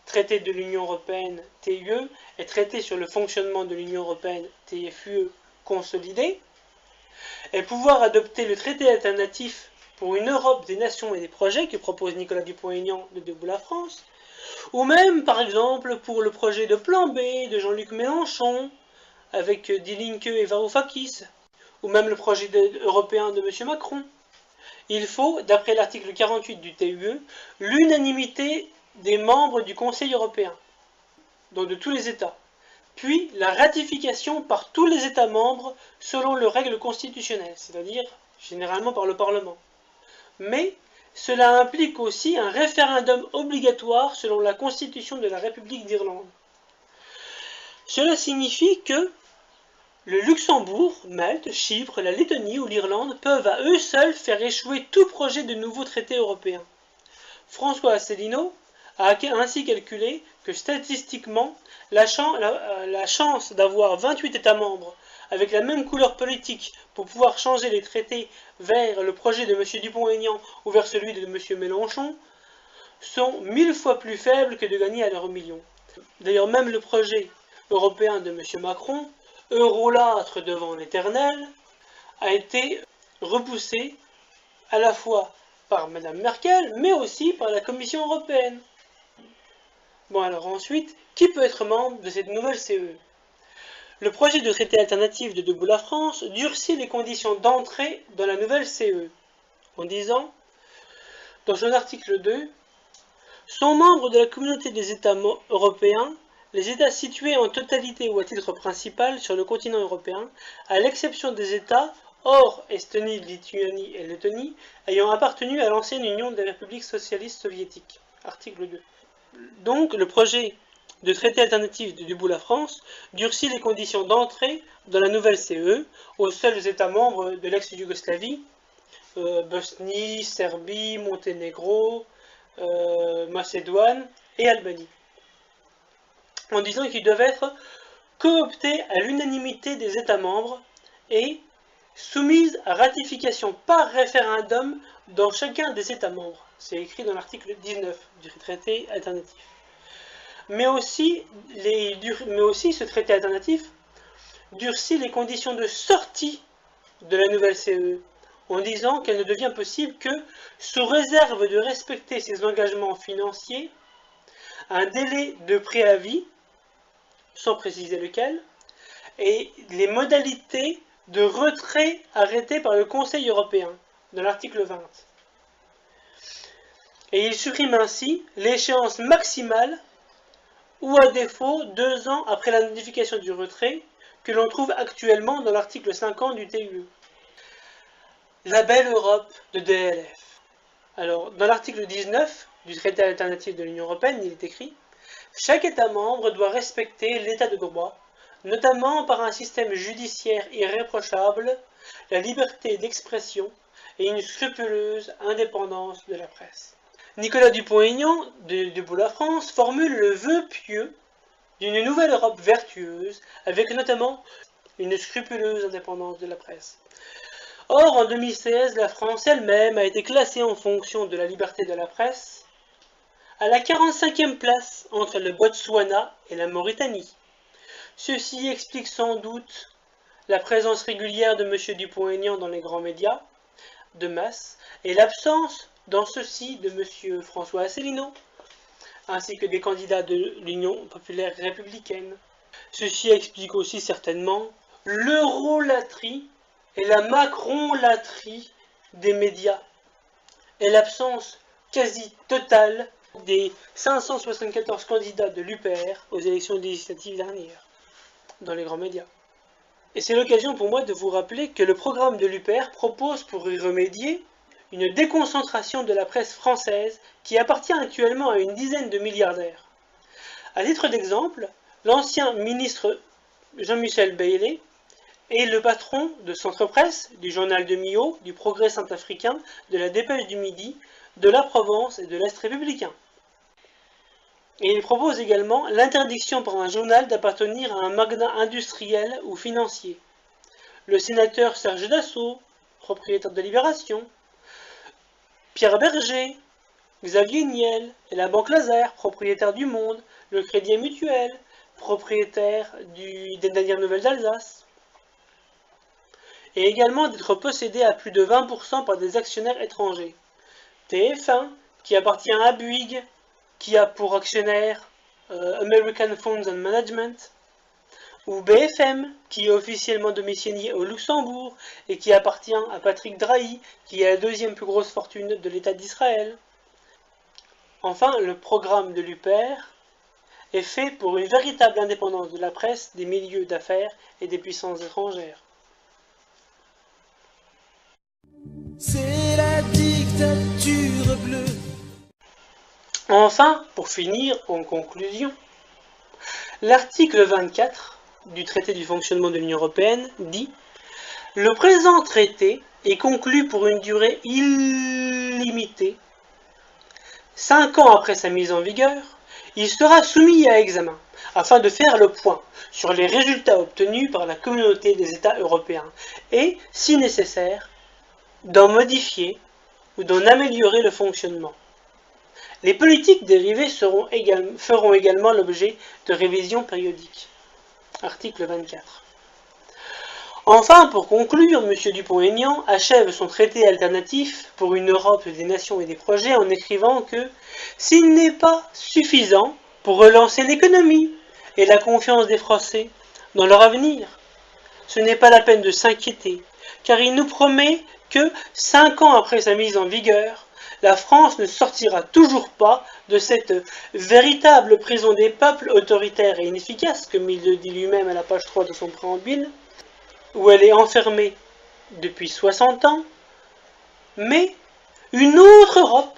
traité de l'Union européenne TUE et traité sur le fonctionnement de l'Union européenne TFUE consolidé, et pouvoir adopter le traité alternatif pour une Europe des nations et des projets que propose Nicolas Dupont-Aignan de Debout la France, ou même par exemple pour le projet de plan B de Jean-Luc Mélenchon avec Die Linke et Varoufakis, ou même le projet européen de M. Macron. Il faut, d'après l'article 48 du TUE, l'unanimité des membres du Conseil européen, donc de tous les États, puis la ratification par tous les États membres selon leurs règles constitutionnelles, c'est-à-dire généralement par le Parlement. Mais cela implique aussi un référendum obligatoire selon la Constitution de la République d'Irlande. Cela signifie que le Luxembourg, Malte, Chypre, la Lettonie ou l'Irlande peuvent à eux seuls faire échouer tout projet de nouveau traité européen. François Asselineau a ainsi calculé que statistiquement, la chance d'avoir 28 États membres avec la même couleur politique pour pouvoir changer les traités vers le projet de M. Dupont-Aignan ou vers celui de M. Mélenchon sont 1000 fois plus faibles que de gagner à l'euro million. D'ailleurs, même le projet européen de M. Macron, eurolâtre devant l'éternel, a été repoussé à la fois par Mme Merkel, mais aussi par la Commission européenne. Bon alors ensuite, qui peut être membre de cette nouvelle CE? Le projet de traité alternatif de Debout la France durcit les conditions d'entrée dans la nouvelle CE, en disant, dans son article 2, sont membres de la communauté des États européens les États situés en totalité ou à titre principal sur le continent européen, à l'exception des États Or, Estonie, Lituanie et Lettonie ayant appartenu à l'ancienne Union des républiques socialistes soviétiques. Article 2. Donc, le projet de traité alternatif de Dubourg-la-France durcit les conditions d'entrée dans la nouvelle CE aux seuls États membres de l'ex-Yougoslavie, Bosnie, Serbie, Monténégro, Macédoine et Albanie, en disant qu'ils doivent être cooptés à l'unanimité des États membres et soumises à ratification par référendum dans chacun des États membres. C'est écrit dans l'article 19 du traité alternatif. Mais aussi, ce traité alternatif durcit les conditions de sortie de la nouvelle CE, en disant qu'elle ne devient possible que sous réserve de respecter ses engagements financiers, un délai de préavis, sans préciser lequel, et les modalités de retrait arrêtées par le Conseil européen, dans l'article 20. Et il supprime ainsi l'échéance maximale, ou à défaut 2 ans après la notification du retrait, que l'on trouve actuellement dans l'article 50 du TUE. La belle Europe de DLF. Alors, dans l'article 19 du traité alternatif de l'Union européenne, il est écrit « Chaque État membre doit respecter l'état de droit, notamment par un système judiciaire irréprochable, la liberté d'expression et une scrupuleuse indépendance de la presse. » Nicolas Dupont-Aignan, de Dubourg-la-France, formule le vœu pieux d'une nouvelle Europe vertueuse, avec notamment une scrupuleuse indépendance de la presse. Or, en 2016, la France elle-même a été classée en fonction de la liberté de la presse à la 45e place entre le Botswana et la Mauritanie. Ceci explique sans doute la présence régulière de M. Dupont-Aignan dans les grands médias de masse et l'absence dans ceux-ci de M. François Asselineau, ainsi que des candidats de l'Union populaire républicaine. Ceci explique aussi certainement l'eurolatrie et la macronlatrie des médias et l'absence quasi totale des 574 candidats de l'UPR aux élections législatives dernières dans les grands médias. Et c'est l'occasion pour moi de vous rappeler que le programme de l'UPR propose pour y remédier une déconcentration de la presse française qui appartient actuellement à une dizaine de milliardaires. À titre d'exemple, l'ancien ministre Jean-Michel Bailey est le patron de Centre Presse, du Journal de Millau, du Progrès Saint-Africain, de la Dépêche du Midi, de la Provence et de l'Est républicain. Et il propose également l'interdiction par un journal d'appartenir à un magnat industriel ou financier. Le sénateur Serge Dassault, propriétaire de Libération, Pierre Berger, Xavier Niel et la Banque Lazare, propriétaire du Monde, le Crédit Mutuel, propriétaire des dernières nouvelles d'Alsace, et également d'être possédé à plus de 20% par des actionnaires étrangers. TF1, qui appartient à Bouygues, qui a pour actionnaire American Funds and Management, ou BFM, qui est officiellement domicilié au Luxembourg et qui appartient à Patrick Drahi, qui est la deuxième plus grosse fortune de l'État d'Israël. Enfin, le programme de l'UPR est fait pour une véritable indépendance de la presse, des milieux d'affaires et des puissances étrangères. C'est la dictature bleue. Enfin, pour finir, en conclusion, l'article 24 du traité du fonctionnement de l'Union européenne dit « Le présent traité est conclu pour une durée illimitée. 5 ans après sa mise en vigueur, il sera soumis à examen afin de faire le point sur les résultats obtenus par la communauté des États européens et, si nécessaire, d'en modifier ou d'en améliorer le fonctionnement. Les politiques dérivées feront également l'objet de révisions périodiques. » Article 24. Enfin, pour conclure, M. Dupont-Aignan achève son traité alternatif pour une Europe des nations et des projets en écrivant que « S'il n'est pas suffisant pour relancer l'économie et la confiance des Français dans leur avenir, ce n'est pas la peine de s'inquiéter, car il nous promet que 5 ans après sa mise en vigueur, la France ne sortira toujours pas de cette véritable prison des peuples autoritaire et inefficace, comme il le dit lui-même à la page 3 de son préambule, où elle est enfermée depuis 60 ans, mais une autre Europe,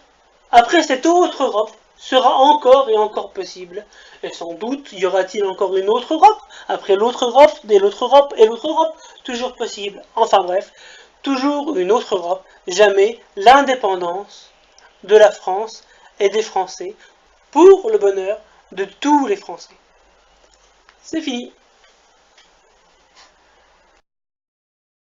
après cette autre Europe, sera encore et encore possible. Et sans doute y aura-t-il encore une autre Europe, après l'autre Europe, et l'autre Europe, et l'autre Europe, toujours possible. Enfin bref, toujours une autre Europe, jamais l'indépendance de la France et des Français, pour le bonheur de tous les Français. C'est fini.